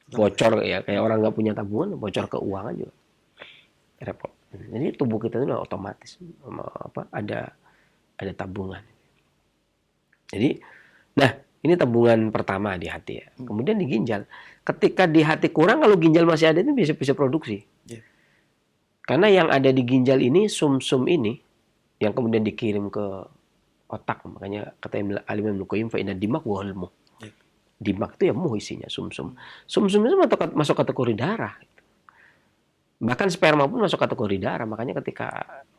B: bocor ya, kayak orang nggak punya tabungan, bocor keuangan juga repot. Jadi tubuh kita itu otomatis ada tabungan. Jadi, nah ini tabungan pertama di hati ya. Kemudian di ginjal. Ketika di hati kurang, kalau ginjal masih ada itu bisa produksi. Karena yang ada di ginjal ini sum-sum ini yang kemudian dikirim ke otak, makanya kata Imam Al-Qayyim fa inna dimak wal muh. Dimak itu ya muh isinya sum-sum. Sum-sum itu masuk kategori darah. Bahkan sperma pun masuk kategori darah. Makanya ketika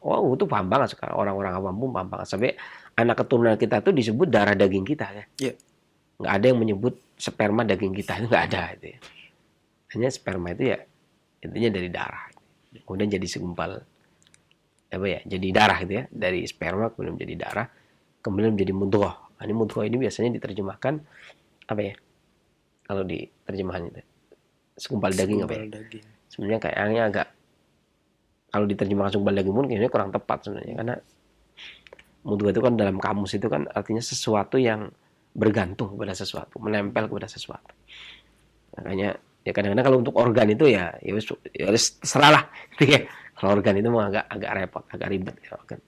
B: itu paham banget sekarang orang-orang awam pun paham banget. Sampai anak keturunan kita tuh disebut darah daging kita ya. Nggak ada yang menyebut sperma daging kita, itu nggak ada itu ya. Hanya sperma itu ya intinya dari darah. Kemudian jadi segumpal jadi darah gitu ya, dari sperma kemudian menjadi darah, kemudian menjadi mudghah. Ini mudghah ini biasanya diterjemahkan apa ya? Kalau di terjemahan itu segumpal daging apa ya? Sebenarnya kayaknya agak, kalau diterjemahkan segumpal daging pun kayaknya kurang tepat sebenarnya, karena mudghah itu kan dalam kamus itu kan artinya sesuatu yang bergantung kepada sesuatu, menempel kepada sesuatu. Makanya ya kadang-kadang kalau untuk organ itu ya seralah gitu ya. Kalau organ itu mah agak repot, agak ribet ya organ.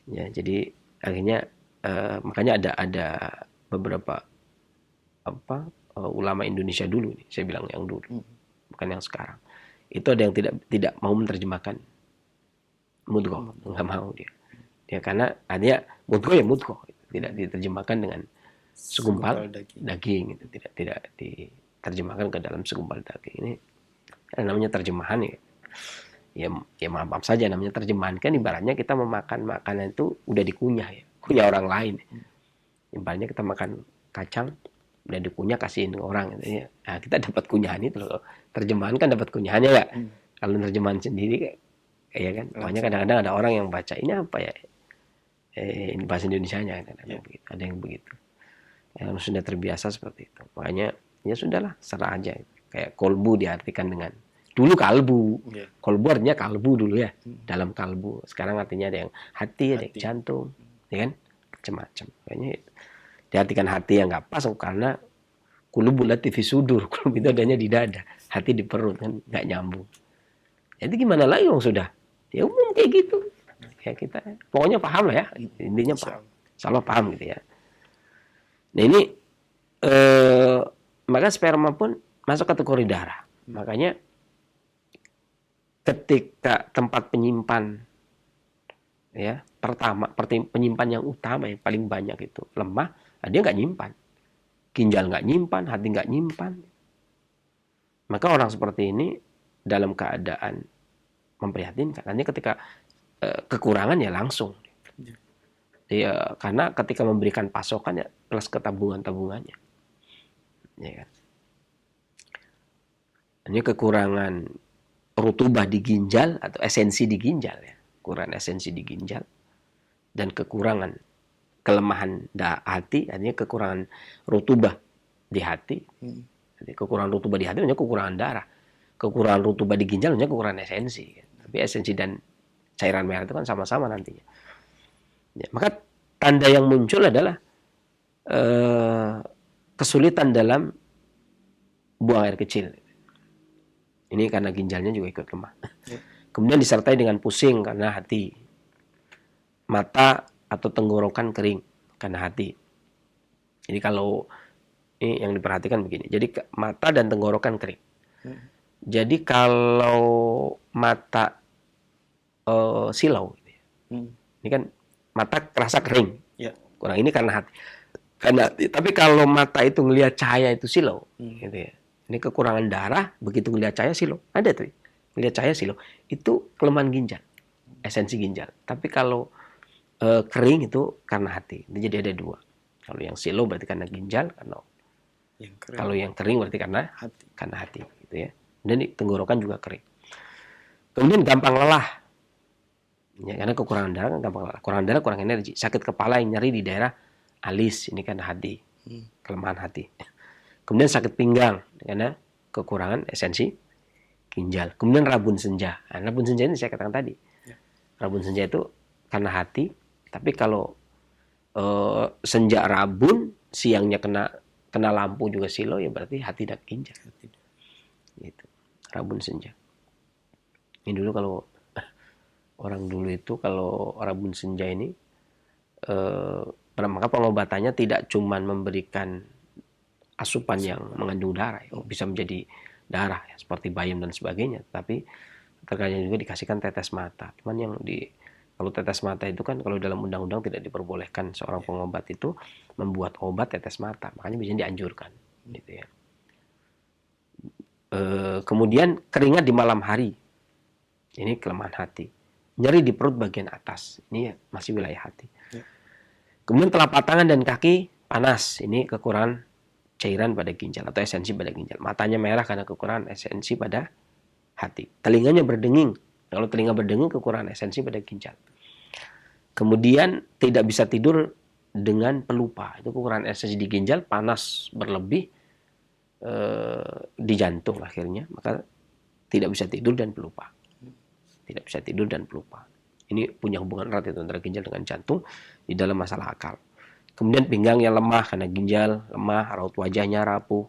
B: Ya, jadi akhirnya makanya ada beberapa ulama Indonesia dulu nih, saya bilang yang dulu, bukan yang sekarang. Itu ada yang tidak mau menerjemahkan mudghah, nggak mau dia. Ya karena artinya mudghah ya mudghah, tidak diterjemahkan dengan segumpal daging itu, tidak diterjemahkan ke dalam segumpal daging. Ini namanya terjemahan ya. Ya maaf saja namanya terjemahan, kan ibaratnya kita memakan makanan itu udah dikunyah ya, kunyah orang lain. Ibaratnya kita makan kacang udah dikunyah kasihin ke orang gitu ya. Nah, kita dapat kunyahan itu loh. Terjemahan kan dapat kunyahannya ya. Kalau terjemahan sendiri kayak kan. Makanya kadang-kadang ada orang yang baca ini apa ya? Ini bahasa Indonesianya kadang-kadang begitu. Ada yang begitu. Yang sudah terbiasa seperti itu. Makanya ya sudahlah, serah aja. Kayak kolbu diartikan dengan dulu kalbu. Kolbu artinya kalbu dulu ya. Dalam kalbu. Sekarang artinya ada yang hati, ada yang jantung. Ya kan? Macam-macam. Makanya diartikan hati yang nggak pas karena qulubul lati fi sudur. Qulub itu adanya di dada. Hati di perut kan nggak nyambung. Jadi gimana lagi yang sudah? Ya umum kayak gitu. Ya kita pokoknya paham lah ya. Intinya paham. Insyaallah paham gitu ya. Nah ini maka sperma pun masuk kategori darah. Makanya ketika tempat penyimpan ya pertama penyimpan yang utama yang paling banyak itu lemah, dia nggak nyimpan, ginjal nggak nyimpan, hati nggak nyimpan, maka orang seperti ini dalam keadaan memprihatinkan. Hanya ketika kekurangan ya langsung ya, karena ketika memberikan pasokan ya plus ke tabungannya ya kan. Hanya kekurangan rutubah di ginjal atau esensi di ginjal ya, kekurangan esensi di ginjal dan kekurangan kelemahan hati, artinya kekurangan rutubah di hati. Jadi kekurangan rutubah di hati artinya kekurangan darah, kekurangan rutubah di ginjal artinya kekurangan esensi. Tapi esensi dan cairan merah itu kan sama-sama nantinya. Ya, maka tanda yang muncul adalah kesulitan dalam buang air kecil. Ini karena ginjalnya juga ikut lemah. Kemudian disertai dengan pusing karena hati. Mata atau tenggorokan kering karena hati. Jadi kalau ini yang diperhatikan begini. Jadi mata dan tenggorokan kering. Jadi kalau mata silau, ini kan mata kerasa kering.
C: Ya.
B: Kurang ini karena hati. Tapi kalau mata itu ngelihat cahaya itu silau, gitu ya. Ini kekurangan darah, begitu ngelihat cahaya silau. Ada tuh, ngelihat cahaya silau. Itu kelemahan ginjal, esensi ginjal. Tapi kalau kering itu karena hati. Jadi ada dua. Kalau yang silau berarti karena ginjal, kalau yang kering berarti karena hati, gitu ya. Dan tenggorokan juga kering. Kemudian gampang lelah. Ya, karena kekurangan darah kan gampang lelah. Kurang darah, kurang energi. Sakit kepala yang nyeri di daerah alis, ini kan hati. Kelemahan hati. Kemudian sakit pinggang karena kekurangan esensi ginjal. Kemudian rabun senja. Nah, rabun senja ini saya katakan tadi. Rabun senja itu karena hati. Tapi kalau senja rabun, siangnya kena lampu juga silau, ya berarti hati dan ginjal. Gitu. Rabun senja. Ini dulu kalau orang dulu itu kalau rabun senja ini maka pengobatannya tidak cuma memberikan asupan yang mengandung darah, bisa menjadi darah ya, seperti bayam dan sebagainya, tapi terkadang juga dikasihkan tetes mata. Cuman yang kalau tetes mata itu kan kalau dalam undang-undang tidak diperbolehkan seorang pengobat itu membuat obat tetes mata, makanya biasanya dianjurkan, gitu ya. Kemudian keringat di malam hari, ini kelemahan hati. Nyeri di perut bagian atas, ini masih wilayah hati. Kemudian telapak tangan dan kaki panas, ini kekurangan cairan pada ginjal atau esensi pada ginjal. Matanya merah karena kekurangan esensi pada hati. Telinganya berdenging, kalau telinga berdenging kekurangan esensi pada ginjal. Kemudian tidak bisa tidur dengan pelupa, itu kekurangan esensi di ginjal, panas berlebih di jantung akhirnya, maka tidak bisa tidur dan pelupa. Tidak bisa tidur dan pelupa. Ini punya hubungan erat itu antara ginjal dengan jantung di dalam masalah akal. Kemudian pinggangnya lemah karena ginjal lemah, raut wajahnya rapuh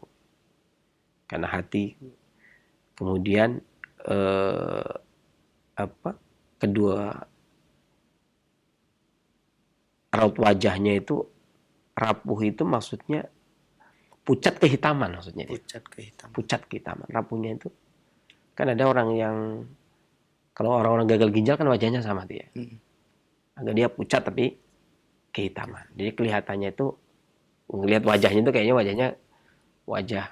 B: karena hati. Kemudian kedua raut wajahnya itu rapuh, itu maksudnya pucat kehitaman maksudnya. Pucat kehitaman. Rapuhnya itu kan ada orang yang kalau orang-orang gagal ginjal kan wajahnya sama dia. Agak dia pucat tapi kehitaman. Jadi kelihatannya itu ngelihat wajahnya itu kayaknya wajah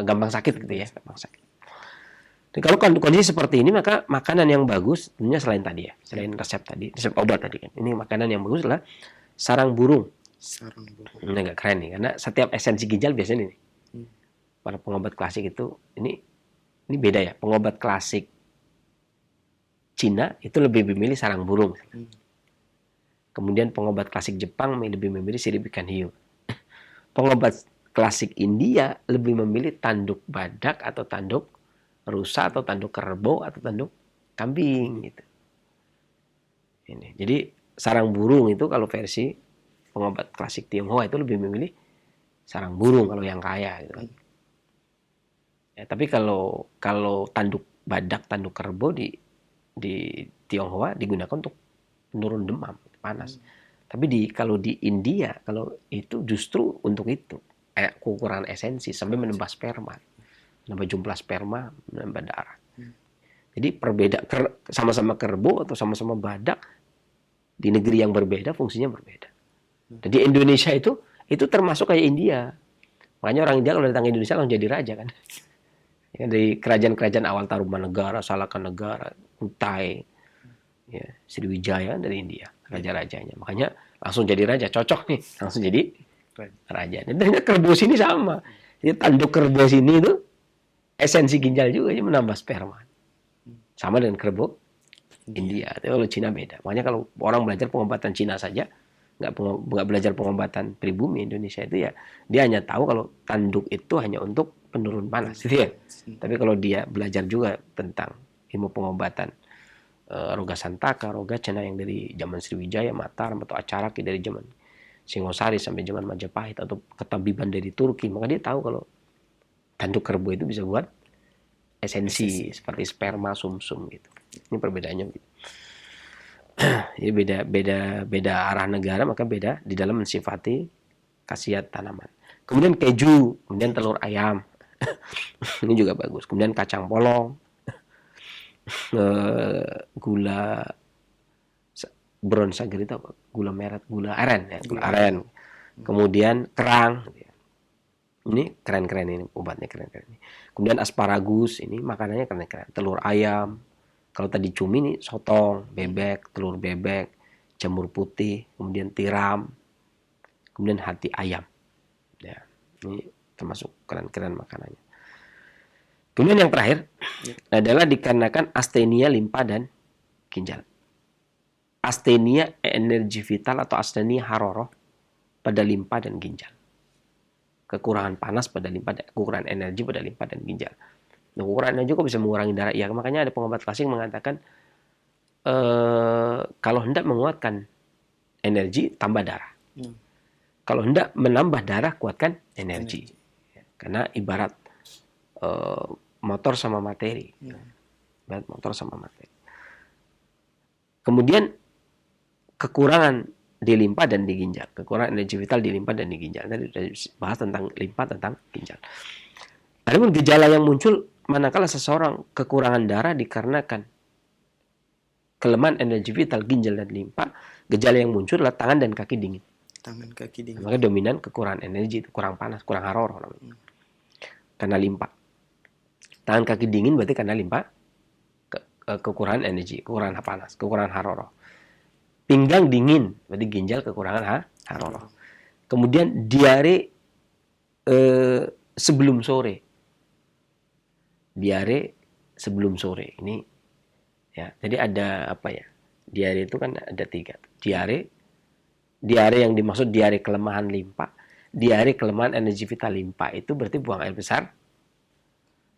B: gampang sakit gitu ya, gampang sakit. Dan kalau kondisi seperti ini, maka makanan yang bagus tentunya selain tadi ya, selain resep obat tadi kan. Ini makanan yang bagus adalah sarang burung. Ini agak keren nih, karena setiap esensi ginjal biasanya ini. Para pengobat klasik itu ini beda ya. Pengobat klasik Cina itu lebih memilih sarang burung. Kemudian pengobat klasik Jepang lebih memilih sirip ikan hiu. Pengobat klasik India lebih memilih tanduk badak atau tanduk rusa atau tanduk kerbau atau tanduk kambing gitu. Ini. Jadi sarang burung itu kalau versi pengobat klasik Tionghoa itu lebih memilih sarang burung kalau yang kaya gitu kan. Ya, tapi kalau tanduk badak, tanduk kerbau di Tionghoa digunakan untuk penurun demam, panas. Tapi kalau di India, kalau itu justru untuk itu, kekurangan esensi sampai menambah sperma, menambah jumlah sperma, menambah darah. Jadi sama-sama kerbau atau sama-sama badak di negeri yang berbeda fungsinya berbeda. Jadi Indonesia itu termasuk kayak India. Makanya orang India kalau datang ke Indonesia langsung jadi raja kan. Ya, dari kerajaan-kerajaan awal Tarumanegara, Salakanegara, Kutai, ya, Sriwijaya dari India, raja-rajanya. Makanya langsung jadi raja, cocok nih, langsung jadi raja. Dan kerbau sini sama. Jadi tanduk kerbau sini itu esensi ginjal juga, menambah sperma. Sama dengan kerbau India. Tapi kalau Cina beda. Makanya kalau orang belajar pengobatan Cina saja, nggak belajar pengobatan pribumi Indonesia itu ya, dia hanya tahu kalau tanduk itu hanya untuk penurun panas, gitu ya. Tapi kalau dia belajar juga tentang ilmu pengobatan Roga Santaka, Roga Cina yang dari zaman Sriwijaya, Mataram atau Acaraki dari zaman Singosari sampai zaman Majapahit atau ketabiban dari Turki, maka dia tahu kalau tanduk kerbau itu bisa buat esensi seperti sperma, sumsum gitu. Ini perbedaannya gitu. Jadi beda arah negara, maka beda di dalam mensifati khasiat tanaman. Kemudian keju, kemudian telur ayam. Ini juga bagus. Kemudian kacang polong, gula brown sugar itu apa? Gula merah, gula aren ya, gula aren. Kemudian kerang. Ini keren-keren ini, obatnya keren-keren ini. Kemudian asparagus, ini makanannya keren-keren. Telur ayam. Kalau tadi cumi ini sotong, bebek, telur bebek, jamur putih, kemudian tiram, kemudian hati ayam. Ya, ini termasuk keren-keren makanannya. Kemudian yang terakhir adalah dikarenakan astenia limpa dan ginjal. Astenia energi vital atau astenia haroroh pada limpa dan ginjal. Kekurangan panas pada limpa, kekurangan energi pada limpa dan ginjal. Nah, kekurangan energi kok bisa mengurangi darah? Ya, makanya ada pengobat klasik mengatakan kalau hendak menguatkan energi, tambah darah. Kalau hendak menambah darah, kuatkan energi. Karena ibarat motor sama materi. Ibarat motor sama materi. Kemudian kekurangan di limpa dan di ginjal. Kekurangan energi vital di limpa dan di ginjal. Tadi sudah bahas tentang limpa, tentang ginjal. Adapun gejala yang muncul manakala seseorang kekurangan darah dikarenakan kelemahan energi vital ginjal dan limpa, gejala yang muncul adalah tangan dan kaki dingin.
C: Tangan kaki dingin.
B: Maka dominan kekurangan energi, kurang panas, kurang haroroh namanya. Karena limpa. Tangan kaki dingin berarti karena limpa, kekurangan energi, kekurangan panas, kekurangan haroroh. Pinggang dingin berarti ginjal kekurangan haroroh. Kemudian diare sebelum sore. Diare sebelum sore. Ini ya, jadi ada apa ya? Diare itu kan ada 3. Diare yang dimaksud diare kelemahan limpa, diare kelemahan energi vital limpa itu berarti buang air besar,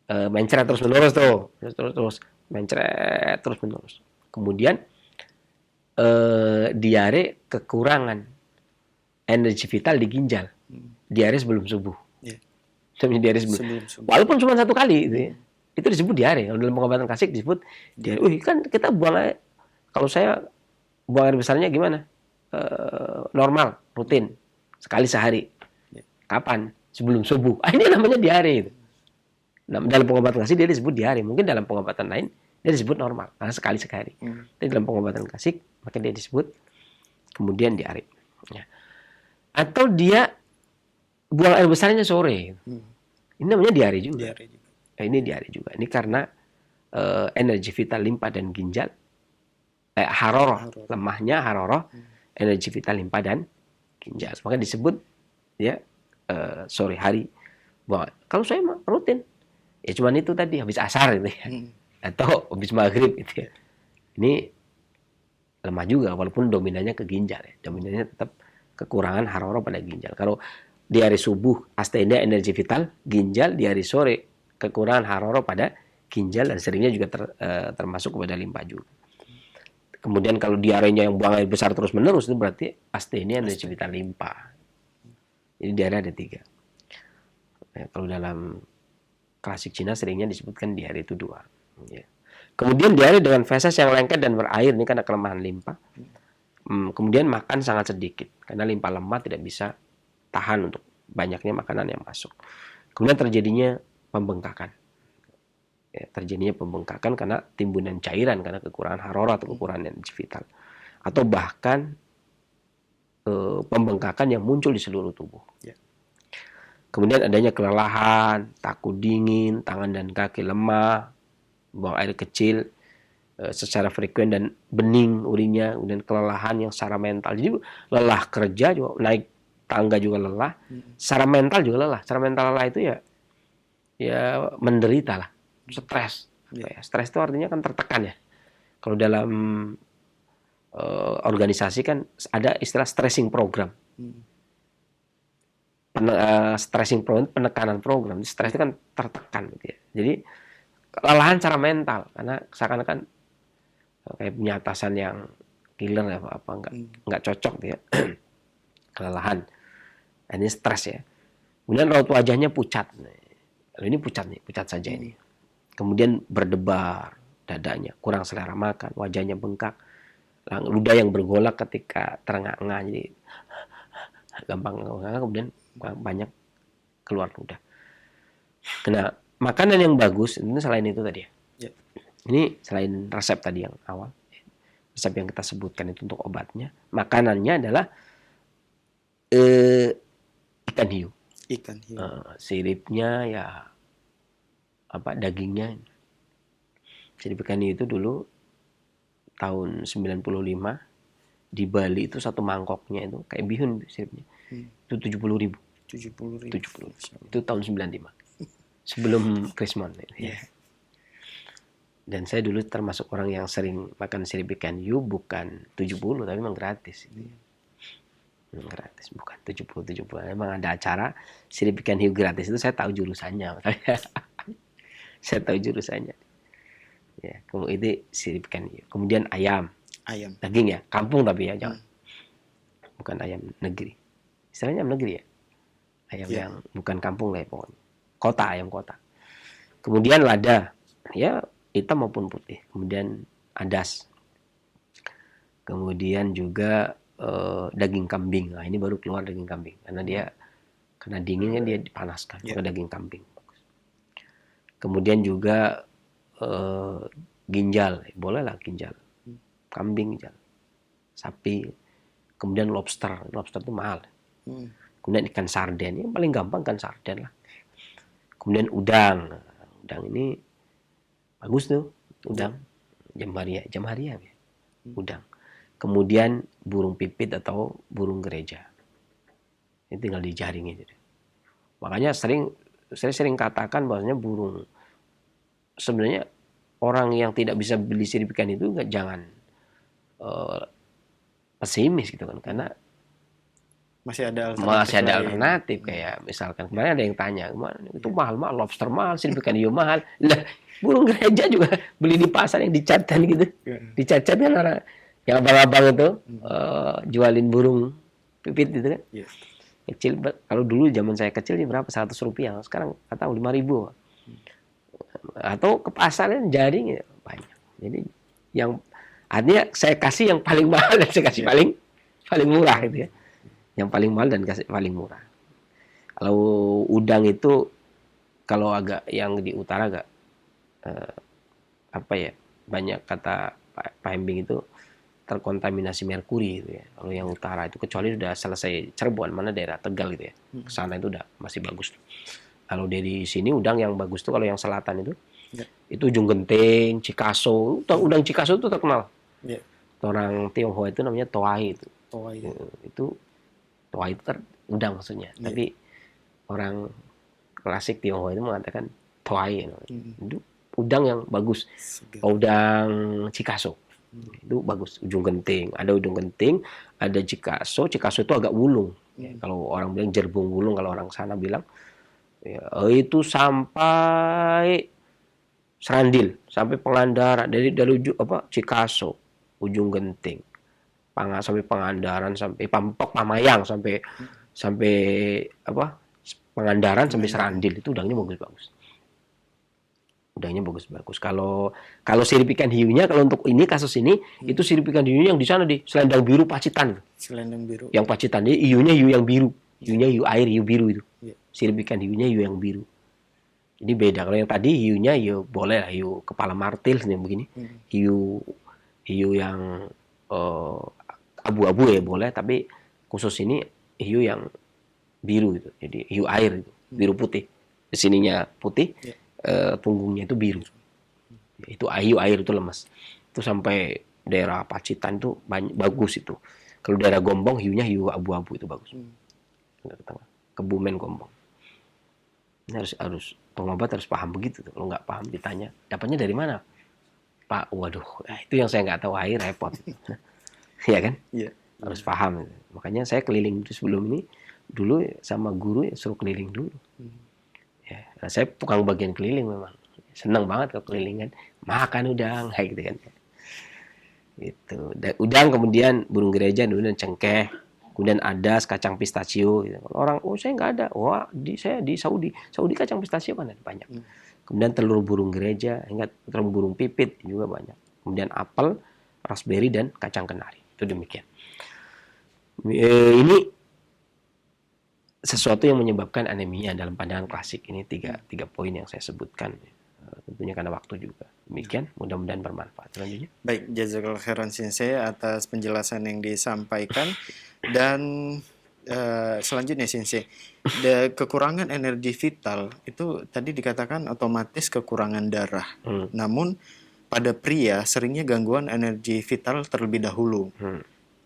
B: mencret terus menerus tuh, terus mencret terus menerus. Kemudian diare kekurangan energi vital di ginjal, diare sebelum subuh. Diare sebelum subuh. Walaupun cuma 1 kali gitu ya. Itu disebut diare. Kalau dalam pengobatan klasik disebut diare. Kan kita buang air. Kalau saya buang air besarnya gimana? Normal, rutin, sekali sehari. Kapan? Sebelum subuh. Ini namanya diare. Nah, dalam pengobatan klasik dia disebut diare. Mungkin dalam pengobatan lain dia disebut normal, karena sekali sehari. Tapi dalam pengobatan klasik maka dia disebut kemudian diare. Ya. Atau dia buang air besarnya sore. Ini namanya diare juga. Ini diare juga. Ini karena energi vital limpa dan ginjal, haroroh, lemahnya haroroh, energi vital limpa dan ginjal. Maka disebut ya sore hari. Kalau saya mah rutin, ya cuman itu tadi habis asar gitu ya, atau habis maghrib gitu ya. Ini lemah juga, walaupun dominannya ke ginjal ya. Dominannya tetap kekurangan haroroh pada ginjal. Kalau di hari subuh astenia energi vital ginjal, di hari sore kekurangan haroroh pada ginjal dan seringnya juga termasuk kepada limpa juga. Kemudian kalau diarenya yang buang air besar terus menerus itu berarti astenia energi vital limpa. Jadi diare ada 3. Ya, kalau dalam klasik Cina seringnya disebutkan diare itu 2. Ya. Kemudian diare dengan feses yang lengket dan berair, ini karena kelemahan limpa. Kemudian makan sangat sedikit karena limpa lemah tidak bisa tahan untuk banyaknya makanan yang masuk. Kemudian terjadinya pembengkakan. Ya, terjadinya pembengkakan karena timbunan cairan karena kekurangan harorah atau kekurangan energi vital. Atau bahkan pembengkakan yang muncul di seluruh tubuh. Ya. Kemudian adanya kelelahan, takut dingin, tangan dan kaki lemah, buang air kecil secara frekuen dan bening urinnya, kemudian kelelahan yang secara mental. Jadi lelah kerja juga, naik tangga juga lelah, secara mental juga lelah. Secara mental lelah itu ya menderita lah, stres. Ya. Stres itu artinya kan tertekan ya. Kalau dalam organisasi kan ada istilah stressing program. Stressing program, penekanan program. Stres itu kan tertekan gitu ya. Jadi kelelahan secara mental karena seakan-akan kayak punya atasan yang killer ya, apa nggak cocok dia. Kelelahan. Ini stres ya. Kemudian raut wajahnya pucat. Lalu ini pucat nih, pucat saja ini. Kemudian berdebar dadanya, kurang selera makan, wajahnya bengkak, ludah yang bergolak ketika terengah-engah. Jadi gampang, kemudian banyak keluar udah. Nah, makanan yang bagus ini selain itu tadi ya.
C: Ya.
B: Ini selain resep tadi yang awal, resep yang kita sebutkan itu untuk obatnya, makanannya adalah ikan hiu.
C: Ikan hiu.
B: Siripnya ya dagingnya. Sirip ikan hiu itu dulu tahun 95 di Bali itu satu mangkoknya itu kayak bihun siripnya. Itu 70.000.
C: 70.000.
B: Itu tahun 95. Sebelum Krismon.
C: Yeah.
B: Dan saya dulu termasuk orang yang sering makan sirip ikan hiu, bukan 70 tapi memang gratis. Gratis, bukan 70. Memang ada acara sirip ikan hiu gratis itu, saya tahu jurusannya. Saya tahu jurusannya. Ya, kemudian itu sirip ikan hiu. Kemudian ayam. Daging ya, kampung tapi ya, jangan. Bukan ayam negeri. Istilahnya ayam negeri ya. Ayam yang bukan kampung lah ya pokoknya. Ayam kota. Kemudian lada, ya hitam maupun putih. Kemudian adas. Kemudian juga daging kambing. Nah, ini baru keluar daging kambing karena dinginnya dia dipanaskan. Maka daging kambing. Kemudian juga ginjal, boleh lah ginjal. Kambing, ginjal. Sapi. Kemudian lobster itu mahal. Kemudian ikan sarden, yang paling gampang ikan sarden lah. Kemudian udang ini bagus tuh, udang. Jamaria ya. Udang. Kemudian burung pipit atau burung gereja. Ini tinggal dijaring aja. Makanya saya sering katakan bahwasanya burung, sebenarnya orang yang tidak bisa beli sirip ikan itu jangan pesimis gitu kan, karena masih ada alternatif kayak misalkan kemarin ada yang tanya, itu mahal lobster mahal, sirip ikan hiu mahal. Lah, burung gereja juga beli di pasar yang dicatkan gitu. Dicacat kan orang yang abang-abang itu jualin burung pipit gitu kan. Kecil, kalau dulu zaman saya kecil berapa? 100 rupiah. Sekarang nggak tahu 5.000. Atau ke pasar yang jaring ya, banyak. Jadi yang artinya saya kasih yang paling mahal dan saya kasih paling murah gitu ya. Yang paling mahal dan kasih paling murah. Kalau udang itu kalau agak yang di utara agak banyak kata Pak Hembing itu terkontaminasi merkuri gitu ya. Kalau yang utara itu kecuali sudah selesai Cirebon, mana daerah Tegal gitu ya. Ke sana itu udah masih bagus. Kalau dari sini udang yang bagus tuh kalau yang selatan itu itu Ujung Genting, Cikaso. Udang Cikaso itu terkenal. Orang Tionghoa itu namanya toai itu. Itu toai itu udang maksudnya. Tapi orang klasik Tionghoa itu mengatakan toai. Itu udang yang bagus. Udang Cikaso. Itu bagus. Ujung Genting, ada Ujung Genting, ada Cikaso. Cikaso itu agak wulung. Kalau orang bilang Jerbung wulung, kalau orang sana bilang itu sampai Serandil, sampai Pangandaran, dari Cikaso, Ujung Genting, sampai Pangandaran, sampai Pamayang, sampai Pangandaran, sampai Serandil, itu udangnya bagus-bagus. Udangnya bagus-bagus. Kalau sirip ikan hiunya, kalau untuk ini kasus ini, itu sirip ikan hiunya yang di sana di Selendang Biru Pacitan.
C: Selendang Biru.
B: Yang Pacitan, jadi hiunya hiu yang biru. Hiunya hiu air, hiu biru itu. Sirip ikan hiunya hiu yang biru. Jadi beda. Kalau yang tadi hiunya hiu boleh lah, hiu kepala martil nih begini. Hiu yang abu-abu ya boleh, tapi khusus ini hiu yang biru itu. Jadi hiu air itu, biru putih. Di sininya putih, punggungnya itu biru. Itu hiu air itu lemas. Itu sampai daerah Pacitan itu bagus itu. Kalau daerah Gombong hiunya hiu abu-abu itu bagus. Kebumen Gombong. Ini harus pengobat harus paham begitu tuh. Kalau nggak paham ditanya, dapatnya dari mana? Pak, waduh, itu yang saya nggak tahu, repot. Iya kan? Harus paham. Makanya saya keliling sebelum ini, dulu sama guru suruh keliling dulu. Nah, saya tukang bagian keliling memang. Senang banget ke kelilingan. Makan udang, kayak gitu kan. Gitu. Udang, kemudian burung gereja, kemudian cengkeh. Kemudian adas, kacang pistachio. Gitu. Orang, saya nggak ada. Wah, saya di Saudi. Saudi kacang pistachio kan ada banyak. Kemudian telur burung gereja, hingga telur burung pipit juga banyak. Kemudian apel, raspberry, dan kacang kenari. Itu demikian. Ini sesuatu yang menyebabkan anemia dalam pandangan klasik. Ini tiga poin yang saya sebutkan. Tentunya karena waktu juga. Demikian, mudah-mudahan bermanfaat. Selanjutnya.
C: Baik, jazakallahu khairan Sensei atas penjelasan yang disampaikan. Dan selanjutnya Sensei, kekurangan energi vital itu tadi dikatakan otomatis kekurangan darah. Namun pada pria seringnya gangguan energi vital terlebih dahulu.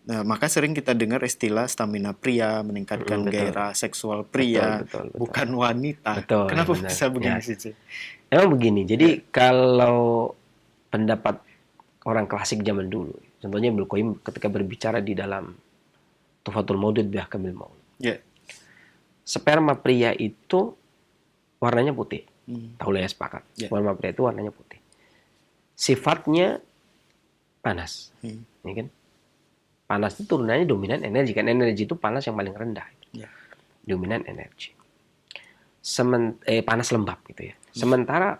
C: Nah, maka sering kita dengar istilah stamina pria, meningkatkan gairah seksual pria,
B: Betul.
C: bukan wanita.
B: Betul,
C: Kenapa
B: benar.
C: bisa begini
B: Ya.
C: Sensei?
B: Memang begini, jadi kalau pendapat orang klasik zaman dulu, contohnya Ibnu Qayyim ketika berbicara di dalam Tuhfatul Maudud bi Ahkamil Maud.
C: Ya.
B: Sperma pria itu warnanya putih. Tahu lah ya, sepakat. Sperma pria itu warnanya putih. Sifatnya panas. Ya kan? Panas itu turunannya dominan energi. Kan energi itu panas yang paling rendah. Dominan energi. Panas lembab gitu ya. Sementara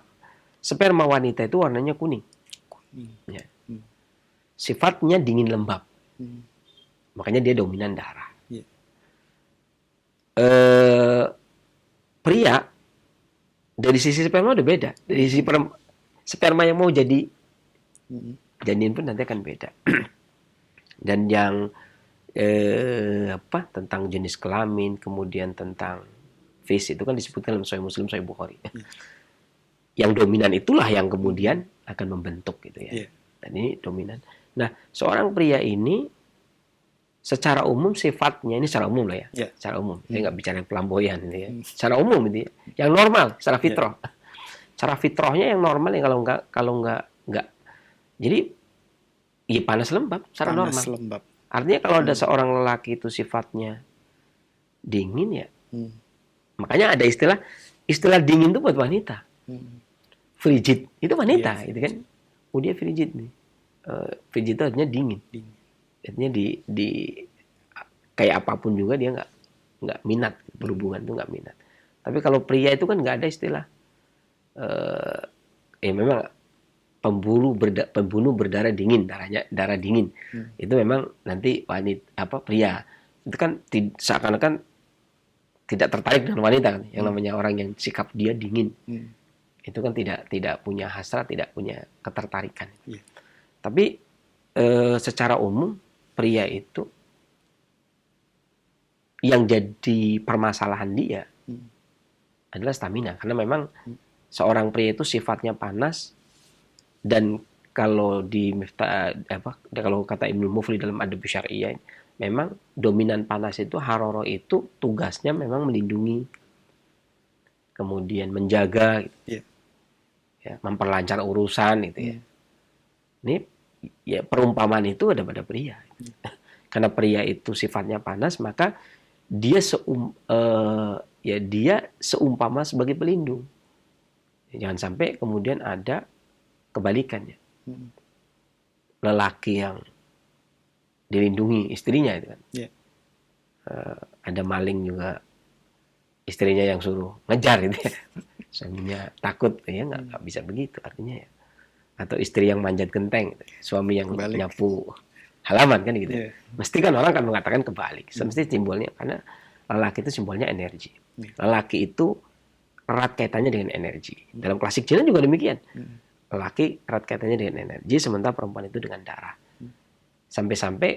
B: sperma wanita itu warnanya kuning. Ya. Sifatnya dingin lembab. Makanya dia dominan darah. Pria dari sisi sperma udah beda. Dari sisi sperma yang mau jadi janin pun nanti akan beda. Dan yang tentang jenis kelamin, kemudian tentang face itu kan disebutkan dalam Sahih Muslim, Sahih Bukhari. Yang dominan itulah yang kemudian akan membentuk gitu ya. Dan ini dominan. Nah, seorang pria ini secara umum sifatnya, ini secara umum lah ya. Secara umum. Saya nggak bicara yang pelamboyan gitu ya. Secara umum gitu ya. Yang normal, secara fitrah. Cara fitrahnya yang normal ya, kalau nggak. Jadi ya panas lembab secara normal.
C: Lembab.
B: Artinya kalau ada seorang lelaki itu sifatnya dingin ya. Makanya ada istilah dingin itu buat wanita. Frigid itu wanita gitu kan. Oh, dia frigid nih. Frigid itu artinya dingin. Artinya di kayak apapun juga dia nggak minat, berhubungan itu nggak minat. Tapi kalau pria itu kan nggak ada istilah. Memang pembunuh berdarah dingin, darah dingin. Itu memang nanti wanita pria itu kan seakan-akan tidak tertarik dengan wanita kan. Yang namanya orang yang sikap dia dingin. Itu kan tidak punya hasrat, tidak punya ketertarikan. Tapi secara umum pria itu yang jadi permasalahan dia adalah stamina, karena memang seorang pria itu sifatnya panas. Dan kalau kalau kata Ibnu Mufli dalam Adab Syariah, memang dominan panas itu haroro itu tugasnya memang melindungi, kemudian menjaga, gitu. Ya, memperlancar urusan gitu ya. Ini ya perumpamaan itu ada pada pria. Karena pria itu sifatnya panas, maka dia seumpama sebagai pelindung. Jangan sampai kemudian ada kebalikannya. Lelaki yang dilindungi istrinya itu kan. Ada maling juga istrinya yang suruh ngejar gitu ya. Suaminya takut ya, nggak bisa begitu artinya ya. Atau istri yang manjat genteng gitu. Suami yang nyapu halaman kan gitu. Mesti kan orang kan mengatakan kebalik. Mesti simbolnya, karena lelaki itu simbolnya energi. Lelaki itu erat kaitannya dengan energi. Dalam klasik Cina juga demikian. Lelaki erat kaitannya dengan energi, sementara perempuan itu dengan darah. Sampai-sampai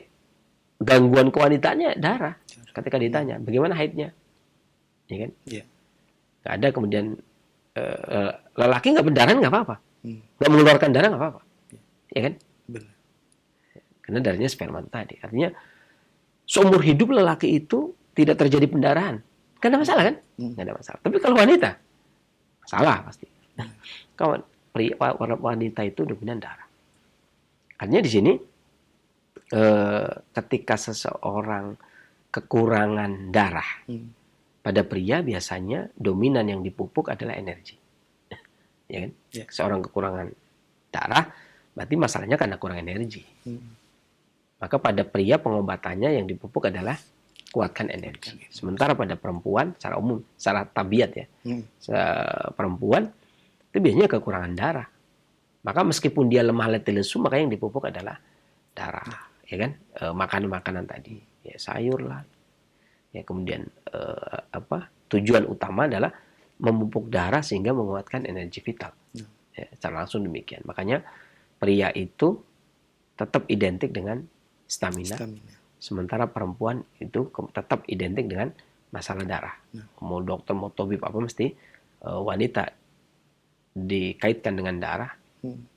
B: gangguan kewanitaannya darah. Ketika ditanya, bagaimana haidnya? Ya kan? Nggak ada kemudian lelaki nggak berdarah nggak apa-apa. Nggak mengeluarkan darah nggak apa-apa. Ya kan?
C: Benar.
B: Karena darahnya sperma tadi. Artinya seumur hidup lelaki itu tidak terjadi pendarahan. Nggak ada masalah kan? Nggak ada masalah. Tapi kalau wanita, masalah pasti. Kalau wanita itu dominan darah. Artinya di sini ketika seseorang kekurangan darah, pada pria biasanya dominan yang dipupuk adalah energi. Ya kan? Seorang kekurangan darah, berarti masalahnya karena kurang energi. Maka pada pria pengobatannya yang dipupuk adalah kuatkan energi. Sementara pada perempuan secara umum, secara tabiat ya, perempuan itu biasanya kekurangan darah. Maka meskipun dia lemah letih lesu, maka yang dipupuk adalah darah, ya kan? Makanan-makanan tadi, ya sayur lah, Ya, kemudian tujuan utama adalah memupuk darah sehingga menguatkan energi vital. Ya, secara langsung demikian. Makanya pria itu tetap identik dengan stamina. Sementara perempuan itu tetap identik dengan masalah darah. Mau dokter, mau tabib apa mesti wanita dikaitkan dengan darah.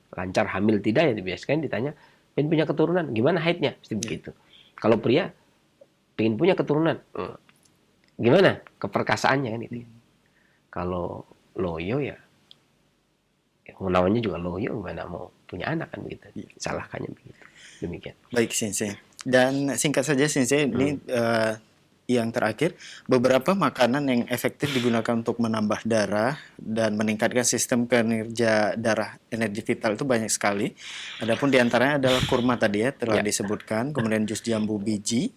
B: Lancar hamil tidak ya dibiasakan ditanya, pengen punya keturunan, gimana haidnya? Mesti begitu. Kalau pria pengen punya keturunan, gimana keperkasaannya kan itu. Kalau loyo ya namanya juga loyo, gimana mau punya anak kan begitu. Salahkannya begitu. Demikian.
C: Baik, Sensei. Dan singkat saja, Sensei, ini yang terakhir, beberapa makanan yang efektif digunakan untuk menambah darah dan meningkatkan sistem kinerja darah energi vital itu banyak sekali. Adapun diantaranya adalah kurma tadi ya, telah disebutkan, kemudian jus jambu biji,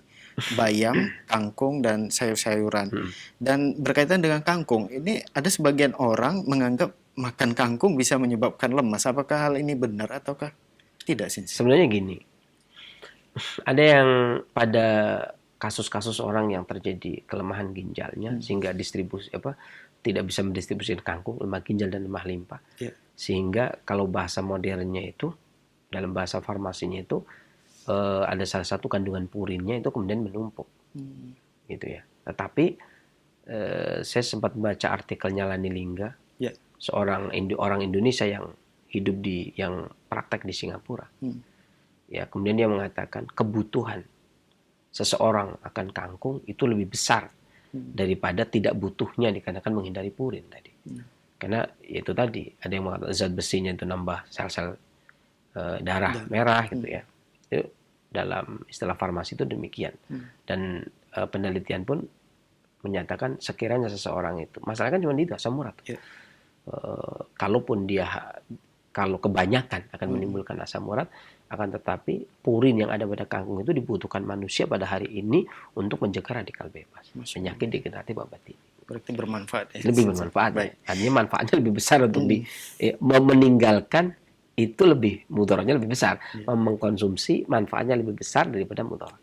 C: bayam, kangkung, dan sayur-sayuran. Dan berkaitan dengan kangkung, ini ada sebagian orang menganggap makan kangkung bisa menyebabkan lemas. Apakah hal ini benar ataukah tidak, Sensei?
B: Sebenarnya gini, ada yang pada kasus-kasus orang yang terjadi kelemahan ginjalnya sehingga tidak bisa mendistribusikan kangkung, lemak ginjal dan lemak limpa. Sehingga kalau bahasa modernnya itu, dalam bahasa farmasinya itu ada salah satu kandungan purinnya itu kemudian menumpuk, gitu ya. Tetapi saya sempat baca artikelnya Lani Lingga, seorang orang Indonesia yang hidup yang praktek di Singapura. Ya, kemudian dia mengatakan kebutuhan seseorang akan kangkung itu lebih besar daripada tidak butuhnya dikarenakan menghindari purin tadi. Karena itu tadi ada yang mengatakan zat besinya itu nambah sel-sel darah merah gitu ya. Itu dalam istilah farmasi itu demikian. Dan penelitian pun menyatakan sekiranya seseorang itu, masalahnya kan cuma itu asam urat. Kalau kebanyakan akan menimbulkan asam urat, akan tetapi purin yang ada pada kangkung itu dibutuhkan manusia pada hari ini untuk mencegah radikal bebas, penyakit degeneratif abadi.
C: Berarti bermanfaat ya?
B: Lebih bermanfaat. Artinya manfaatnya lebih besar untuk meninggalkan itu lebih mudaratnya lebih besar. Mengkonsumsi manfaatnya lebih besar daripada mudarat.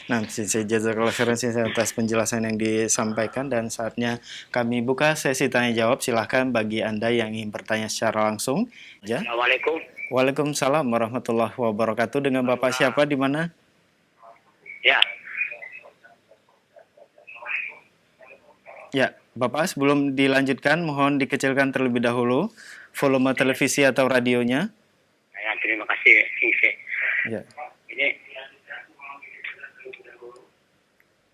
C: Nah, Sensei jazakallah khairan Sensei atas penjelasan yang disampaikan, dan saatnya kami buka sesi tanya jawab. Silahkan bagi Anda yang ingin bertanya secara langsung.
D: Assalamualaikum.
C: Waalaikumsalam warahmatullahi wabarakatuh. Dengan Bapak siapa di mana?
D: Ya.
C: Ya, Bapak sebelum dilanjutkan mohon dikecilkan terlebih dahulu volume televisi atau radionya.
D: Ya, terima kasih, Sensei.
C: Ya.
D: Ini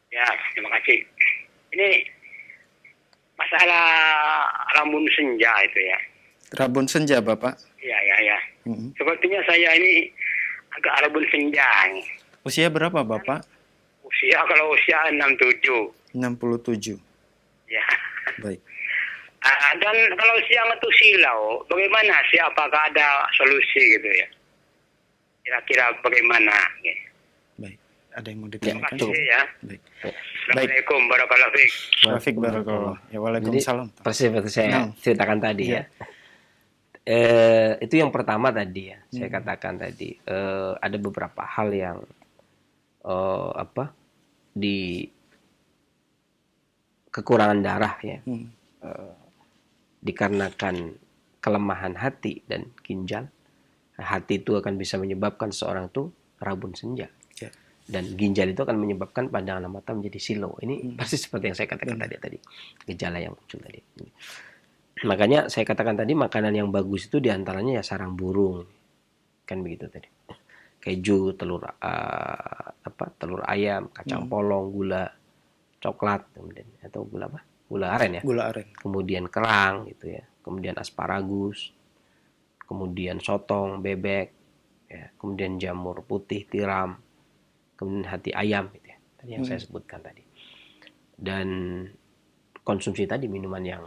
D: ya, terima kasih. Ini masalah rambun senja itu ya.
C: Rabun senja, Bapak.
D: Ya. Sepertinya saya ini agak rambun senja nih.
C: Usia berapa, Bapak?
D: Kalau usia 67.
C: 67.
D: Ya.
C: Baik.
D: Dan kalau siang itu silau, bagaimana sih? Apakah ada solusi gitu ya? Kira-kira bagaimana? Gitu.
C: Baik. Ada yang mau
D: Terima
C: ditanyakan?
D: kasih ya.
C: Baik.
D: Assalamualaikum warahmatullahi wabarakatuh.
C: Wafik barakallah. Ya, waalaikumsalam.
B: Jadi, persis seperti saya ceritakan tadi ya. Itu yang pertama tadi ya. Saya katakan tadi ada beberapa hal yang di kekurangan darah ya. Dikarenakan kelemahan hati dan ginjal. Hati itu akan bisa menyebabkan seorang itu rabun senja. Dan ginjal itu akan menyebabkan pandangan mata menjadi silau. Ini persis seperti yang saya katakan tadi. Gejala yang muncul tadi. Makanya saya katakan tadi makanan yang bagus itu diantaranya ya sarang burung. Kan begitu tadi. Keju, telur ayam, kacang polong, gula, coklat, kemudian atau gula apa? Gula aren ya.
C: Gula aren.
B: Kemudian kerang gitu ya. Kemudian asparagus. Kemudian sotong, bebek, ya. Kemudian jamur putih, tiram. Kemudian hati ayam gitu ya. Tadi yang saya sebutkan tadi. Dan konsumsi tadi minuman yang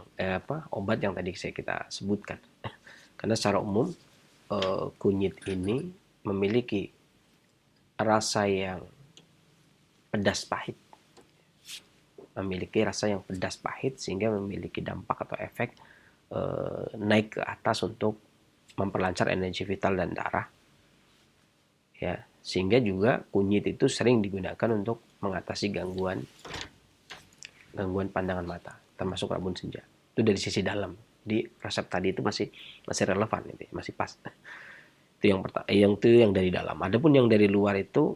B: obat yang tadi kita sebutkan. Karena secara umum kunyit ini memiliki rasa yang pedas pahit. Memiliki rasa yang pedas pahit sehingga memiliki dampak atau efek naik ke atas untuk memperlancar energi vital dan darah. Ya, sehingga juga kunyit itu sering digunakan untuk mengatasi gangguan gangguan pandangan mata, termasuk rabun senja. Itu dari sisi dalam. Di resep tadi itu masih relevan, gitu, masih pas. Itu yang pertama, itu yang dari dalam. Adapun yang dari luar itu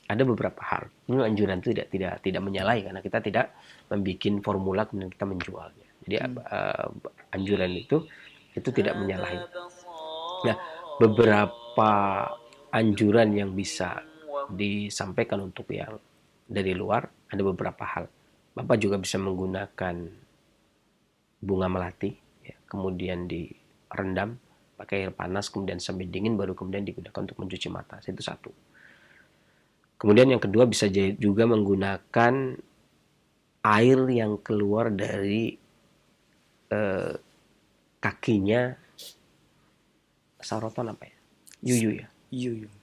B: ada beberapa hal. Ini anjuran itu tidak menyalahi karena kita tidak membuat formula kemudian kita menjualnya. Jadi anjuran itu tidak menyalahi. Nah, beberapa anjuran yang bisa disampaikan untuk yang dari luar ada beberapa hal. Bapak juga bisa menggunakan bunga melati, ya, kemudian direndam pakai air panas, kemudian sampai dingin baru kemudian digunakan untuk mencuci mata. Itu satu. Kemudian yang kedua bisa juga menggunakan air yang keluar dari kakinya saroton apa ya? Yuyu ya?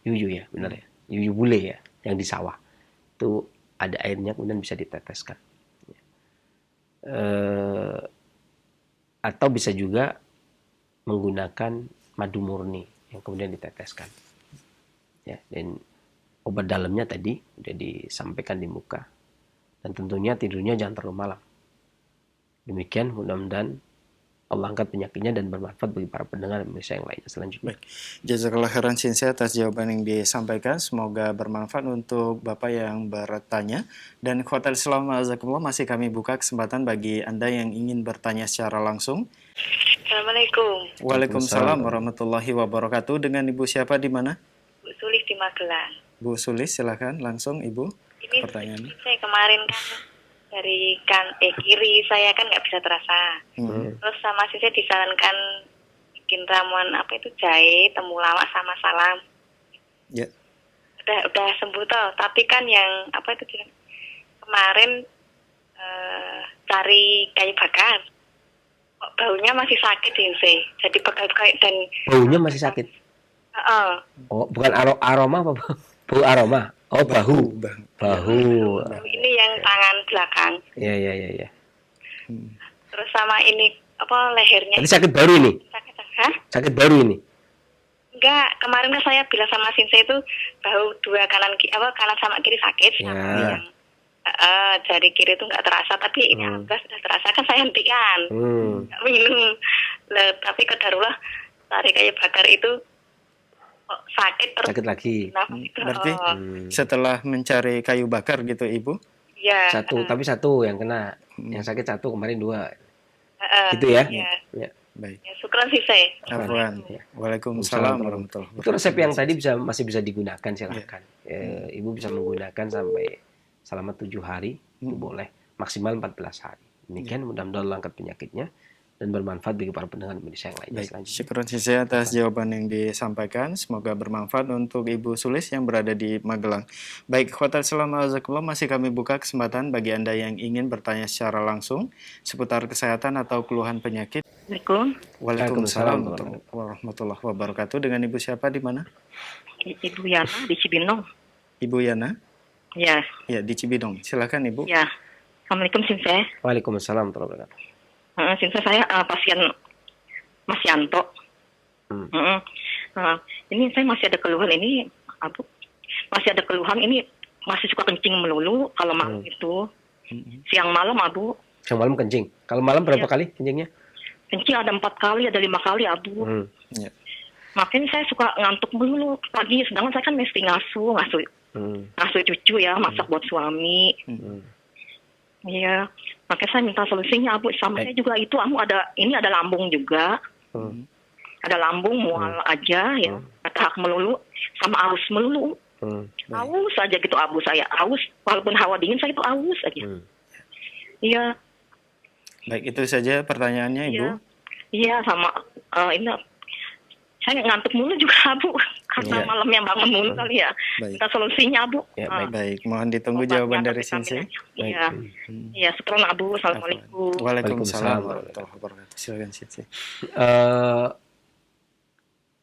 B: Yuyu ya, benar ya? Yuyu bule ya, yang di sawah. Itu ada airnya kemudian bisa diteteskan. Atau bisa juga menggunakan madu murni yang kemudian diteteskan. Ya, dan obat dalamnya tadi sudah disampaikan di muka. Dan tentunya tidurnya jangan terlalu malam. Demikian mudah-mudahan Allah angkat penyakitnya dan bermanfaat bagi para pendengar Indonesia yang lainnya selanjutnya.
C: Baik. Jazakallah khairan Sinse atas jawaban yang disampaikan. Semoga bermanfaat untuk Bapak yang bertanya. Dan Khotel Islam Azakumullah, masih kami buka kesempatan bagi Anda yang ingin bertanya secara langsung.
E: Assalamualaikum.
C: Waalaikumsalam warahmatullahi wabarakatuh. Dengan Ibu siapa di mana?
E: Bu Sulis di Magelang.
C: Bu Sulis, silakan langsung Ibu.
E: Ini
C: pertanyaannya.
E: saya kemarin kan dari kiri saya kan nggak bisa terasa. Terus sama saya disarankan bikin ramuan apa itu jahe, temulawak sama salam.
C: Ya.
E: Udah sembuh toh. Tapi kan yang apa itu kemarin cari kayu bakar. Kok baunya masih sakit sih. Jadi pegal-pegal dan
B: Baunya masih sakit. Oh, bukan aroma apa? Bau aroma. Oh, bahu.
E: Ini yang tangan belakang.
B: Iya.
E: Terus sama ini apa lehernya.
B: Tadi sakit baru ini?
E: Hah?
B: Sakit baru ini?
E: Enggak, kemarin kan saya bilang sama Sinse itu bau dua kanan sama kiri sakit.
B: Ya.
E: Jari kiri itu nggak terasa, tapi ini agak sudah terasa kan saya hentikan. Nggak minum. Tapi kedarullah tarik kayu bakar itu sakit
B: lagi.
C: Berarti setelah mencari kayu bakar gitu Ibu?
E: Ya.
B: Tapi satu yang kena. Yang sakit satu, kemarin dua. Gitu ya? Ya.
C: Baik.
E: Ya, syukran sih saya.
C: Afwan. Waalaikumsalam warahmatullahi wabarakatuh.
B: Itu resep yang tadi masih bisa digunakan, silahkan. Ibu bisa menggunakan sampai selama 7 hari, itu boleh. Maksimal 14 hari. Demikian mudah-mudahan Allah angkat penyakitnya dan bermanfaat bagi para pendengar Indonesia yang lainnya selanjutnya.
C: Syukuran saya atas jawaban yang disampaikan. Semoga bermanfaat untuk Ibu Sulis yang berada di Magelang. Baik, Khotel Islam Azakumullah, masih kami buka kesempatan bagi Anda yang ingin bertanya secara langsung seputar kesehatan atau keluhan penyakit. Waalaikumsalam warahmatullahi wabarakatuh. Dengan Ibu siapa di mana?
F: Ibu Yana di Cibinong.
C: Ibu Yana?
F: Ya.
C: Ya, di Cibinong. Silakan Ibu.
F: Ya. Assalamualaikum Sinse.
B: Waalaikumsalam warahmatullahi wabarakatuh.
F: Sinse, saya pasien Mas Yanto. Ini saya masih ada keluhan ini, Abu. Masih ada keluhan ini, masih suka kencing melulu kalau malam itu. Siang malam, Abu.
B: Siang malam kencing. Kalau malam berapa kali kencingnya?
F: Kencing ada 4 kali, ada 5 kali, Abu.
C: Ya.
F: Makanya saya suka ngantuk melulu pagi, sedangkan saya kan mesti ngasuh cucu ya, masak buat suami. Iya, makanya saya minta solusinya, Abu. Sama saya juga itu, Abu ada lambung juga. Ada lambung mual aja ya, kata melulu, sama aus melulu. Aus aja gitu, Abu, saya aus, walaupun hawa dingin saya itu aus aja. Iya.
C: Baik, itu saja pertanyaannya Ibu.
F: Iya, sama ini saya ngantuk mulu juga, Abu. Karena malamnya bangun mulu kali ya. Minta solusinya, Abu.
B: Ya,
C: baik. Mohon ditunggu jawaban dari Sinse.
F: Iya. Iya, syukran, Abu. Assalamualaikum.
C: Waalaikumsalam warahmatullahi wabarakatuh. Silakan Sinse.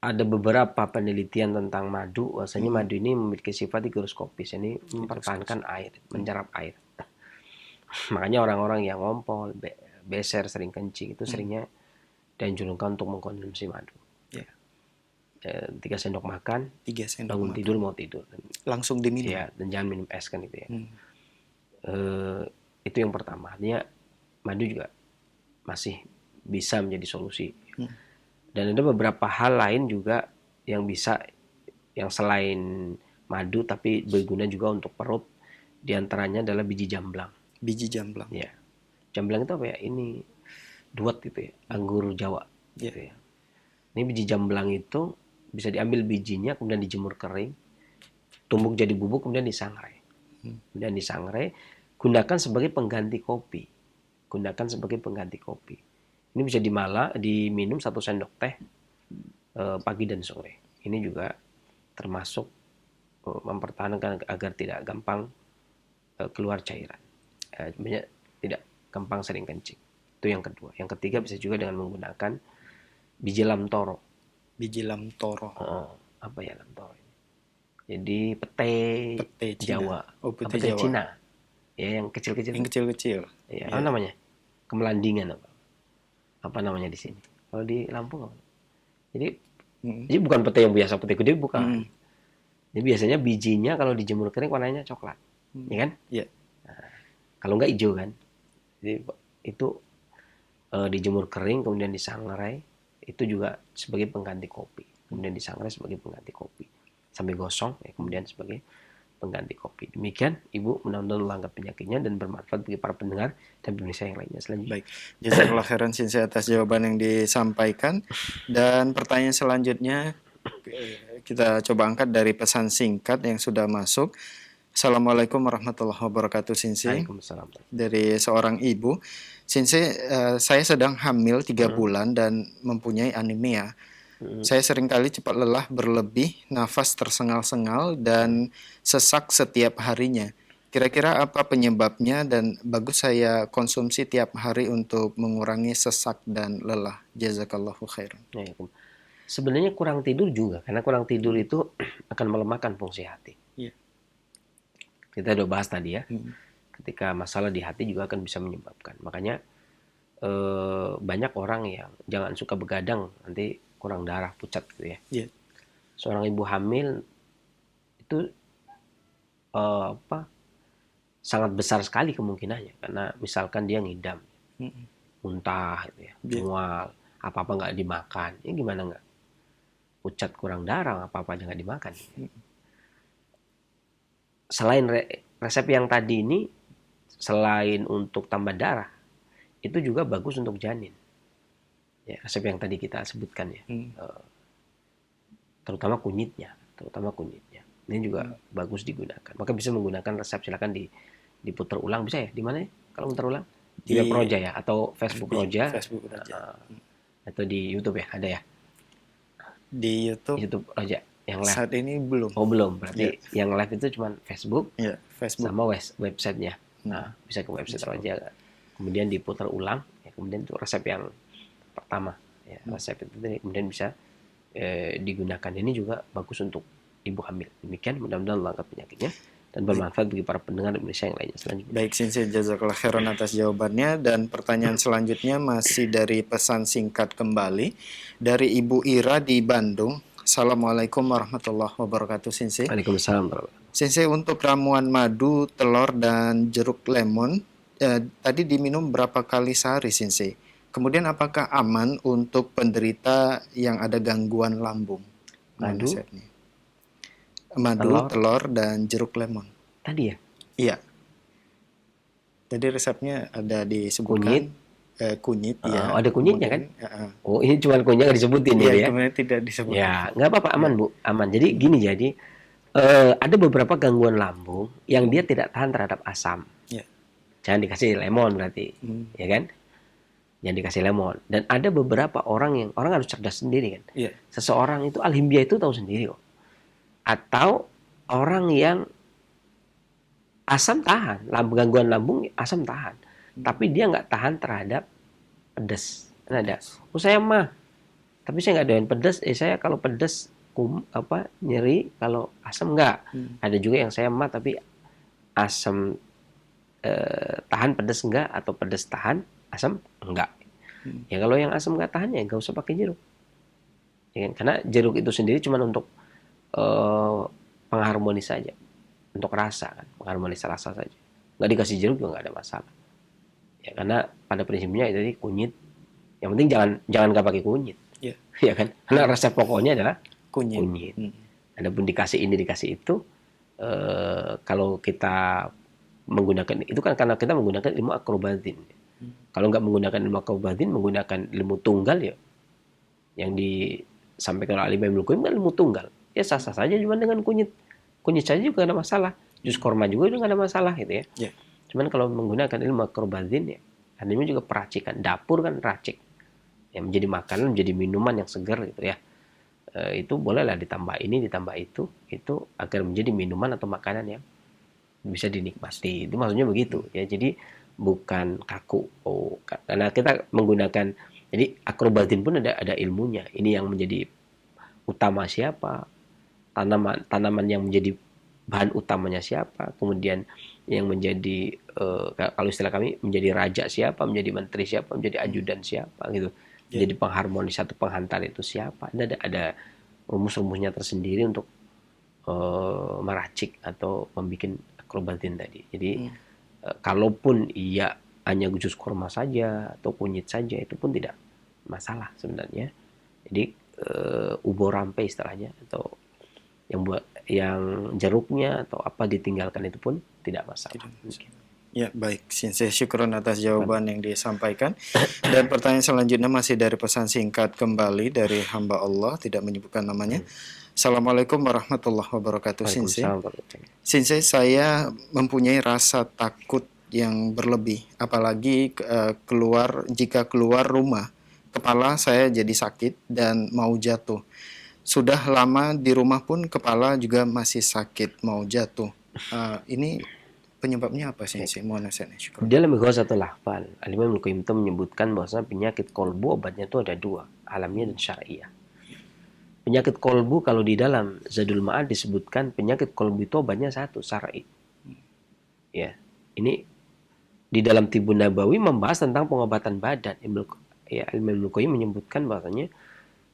B: Ada beberapa penelitian tentang madu. Bahwasanya madu ini memiliki sifat higroskopis. Ini mempertahankan air, menyerap air. Makanya orang-orang yang ngompol, beser, sering kencing itu seringnya dianjurkan untuk mengkonsumsi madu. 3 sendok makan,
C: 3 sendok
B: bangun
C: makan.
B: Tidur mau tidur.
C: Langsung diminum.
B: Ya, dan jangan minum es kan itu ya. Itu yang pertama. Artinya madu juga masih bisa menjadi solusi. Dan ada beberapa hal lain juga yang bisa, yang selain madu tapi berguna juga untuk perut. Di antaranya adalah biji jamblang.
C: Biji jamblang.
B: Ya. Jamblang itu apa ya? Ini duat gitu ya, anggur Jawa. Gitu ya. Ini biji jamblang itu bisa diambil bijinya, kemudian dijemur kering, tumbuk jadi bubuk, kemudian disangrai. Kemudian disangrai, gunakan sebagai pengganti kopi. Gunakan sebagai pengganti kopi. Ini bisa diminum 1 sendok teh pagi dan sore. Ini juga termasuk mempertahankan agar tidak gampang keluar cairan. Tidak gampang sering kencing. Itu yang kedua. Yang ketiga bisa juga dengan menggunakan biji lamtoro.
C: Biji lamtoro.
B: Apa ya lamtoro ini? Jadi pete Jawa.
C: Oh, pete
B: Jawa. Cina. Ya, yang kecil-kecil.
C: Yang kecil-kecil.
B: Ya, apa namanya? Kemelandingan apa namanya di sini? Kalau di Lampung apa? Jadi bukan pete yang biasa, pete gede bukan. Jadi biasanya bijinya kalau dijemur kering warnanya coklat. Ya kan?
C: Iya.
B: Nah, kalau enggak hijau kan. Jadi itu dijemur kering kemudian disangrai, itu juga sebagai pengganti kopi. Kemudian disangrai sebagai pengganti kopi. Sampai gosong ya, kemudian sebagai pengganti kopi. Demikian Ibu, mudah-mudahan langkah penyakitnya dan bermanfaat bagi para pendengar dan pemirsa yang lainnya selanjutnya.
C: Baik, jazakallah khairan Sensei atas jawaban yang disampaikan. Dan pertanyaan selanjutnya kita coba angkat dari pesan singkat yang sudah masuk. Assalamualaikum warahmatullahi wabarakatuh Sensei.
B: Waalaikumsalam.
C: Dari seorang ibu. Sensei, saya sedang hamil 3 bulan dan mempunyai anemia. Saya seringkali cepat lelah berlebih, nafas tersengal-sengal, dan sesak setiap harinya. Kira-kira apa penyebabnya dan bagus saya konsumsi tiap hari untuk mengurangi sesak dan lelah. Jazakallahu khairan.
B: Sebenarnya kurang tidur juga, karena kurang tidur itu akan melemahkan fungsi hati.
C: Iya.
B: Kita udah bahas tadi ya. Ketika masalah di hati juga akan bisa menyebabkan. Makanya banyak orang yang jangan suka begadang, nanti kurang darah, pucat gitu ya.
C: Yeah.
B: Seorang ibu hamil itu sangat besar sekali kemungkinannya, karena misalkan dia ngidam, muntah gitu ya, mual, apa-apa nggak dimakan, ya gimana nggak? Pucat, kurang darah, apa-apa aja nggak dimakan. Selain resep yang tadi ini, selain untuk tambah darah, itu juga bagus untuk janin. Ya, resep yang tadi kita sebutkan ya, terutama kunyitnya. Ini juga bagus digunakan. Maka bisa menggunakan resep, silakan diputar ulang, bisa ya? Di mana ya? Kalau putar ulang di web Roja ya, atau Facebook Roja, atau di YouTube ya, ada ya?
C: Di YouTube
B: Roja yang live.
C: Saat ini belum.
B: Oh belum, berarti yang live itu cuma Facebook,
C: Facebook
B: sama websitenya. Nah, bisa ke website Roja, kemudian diputar ulang, ya, kemudian itu resep yang pertama, ya, resep itu kemudian bisa digunakan. Ini juga bagus untuk ibu hamil. Demikian, mudah-mudahan langkah penyakitnya dan bermanfaat bagi para pendengar Indonesia yang lainnya selanjutnya.
C: Baik, Sensei, jazakallah khairan atas jawabannya. Dan pertanyaan selanjutnya masih dari pesan singkat kembali dari Ibu Ira di Bandung. Assalamualaikum warahmatullahi wabarakatuh, Sensei.
B: Waalaikumsalam.
C: Sensei, untuk ramuan madu, telur, dan jeruk lemon tadi diminum berapa kali sehari, Sensei? Kemudian apakah aman untuk penderita yang ada gangguan lambung? Madu, telur, dan jeruk lemon.
B: Tadi ya?
C: Iya. Jadi resepnya ada disebutkan. Kunyit. Ya.
B: Ada kunyitnya kan? Oh, ini cuma kunyit nggak disebutin ya?
C: Kemudian tidak disebut.
B: Ya, nggak apa-apa, aman Bu, aman. Jadi gini, ada beberapa gangguan lambung yang dia tidak tahan terhadap asam.
C: Ya.
B: Jangan dikasih lemon berarti, ya kan? Jangan dikasih lemon. Dan ada beberapa orang harus cerdas sendiri kan.
C: Yeah.
B: Seseorang itu alhimbiah itu tahu sendiri kok. Atau orang yang asam tahan, gangguan lambung asam tahan, tapi dia nggak tahan terhadap pedas. Kan ada. Oh saya mah, tapi saya nggak doyan pedas. Saya kalau pedas nyeri, kalau asam nggak. Ada juga yang saya mah tapi asam tahan, pedas enggak, atau pedas tahan, asam enggak. Ya kalau yang asam enggak tahan ya enggak usah pakai jeruk. Ya kan? Karena jeruk itu sendiri cuma untuk pengharmonis saja, untuk rasa kan, pengharmonis rasa saja. nggak dikasih jeruk juga nggak ada masalah. Ya karena pada prinsipnya itu tadi kunyit. Yang penting jangan nggak pakai kunyit.
C: Ya.
B: Ya kan? Karena resep pokoknya adalah
C: Kunyit.
B: Adapun dikasih ini dikasih itu, kalau kita menggunakan itu kan karena kita menggunakan ilmu akrobatin. Kalau nggak menggunakan ilmu akrobatin, menggunakan ilmu tunggal ya, yang disampaikan oleh Imam Ibnu Qayyim kan ilmu tunggal. Ya sah-sah saja cuma dengan kunyit saja juga nggak ada masalah. Jus korma juga nggak ada masalah gitu ya.
C: Ya.
B: Cuman kalau menggunakan ilmu akrobatin ya, ini juga peracikan dapur kan racik, yang menjadi makanan, menjadi minuman yang segar gitu ya. Itu bolehlah ditambah ini ditambah itu agar menjadi minuman atau makanan yang bisa dinikmati. Itu maksudnya begitu ya. Jadi bukan kaku. Karena kita menggunakan, jadi akrobatin pun ada ilmunya. Ini yang menjadi utama siapa, tanaman yang menjadi bahan utamanya siapa, kemudian yang menjadi kalau istilah kami menjadi raja siapa, menjadi menteri siapa, menjadi ajudan siapa gitu. Jadi pengharmonis atau penghantar itu siapa. Ada rumus-rumusnya tersendiri untuk meracik atau membuat akrobatin tadi. Jadi kalaupun ia hanya jus kurma saja atau kunyit saja, itu pun tidak masalah sebenarnya. Jadi ubur rampe istilahnya, atau yang jeruknya atau apa ditinggalkan itu pun tidak masalah.
C: Ya, baik. Sensei, syukron atas jawaban yang disampaikan. Dan pertanyaan selanjutnya masih dari pesan singkat kembali dari hamba Allah, tidak menyebutkan namanya. Assalamualaikum warahmatullahi wabarakatuh, Sensei. Sensei, saya mempunyai rasa takut yang berlebih, apalagi jika keluar rumah, kepala saya jadi sakit dan mau jatuh. Sudah lama di rumah pun kepala juga masih sakit, mau jatuh. Ini penyebabnya apa sih? Mohon nasihatnya. Syukur.
B: Dalam Ighazatul Lahfal, Al-Imam Ibnu Qayyim menyebutkan bahwa penyakit kolbu obatnya itu ada dua, alamiah dan syariah. Penyakit kolbu kalau di dalam Zadul Ma'ad disebutkan penyakit kolbu itu obatnya satu, syar'i. Ya, ini di dalam Tibun Nabawi membahas tentang pengobatan badan. Al-Imam Ibnu Qayyim menyebutkan bahwasanya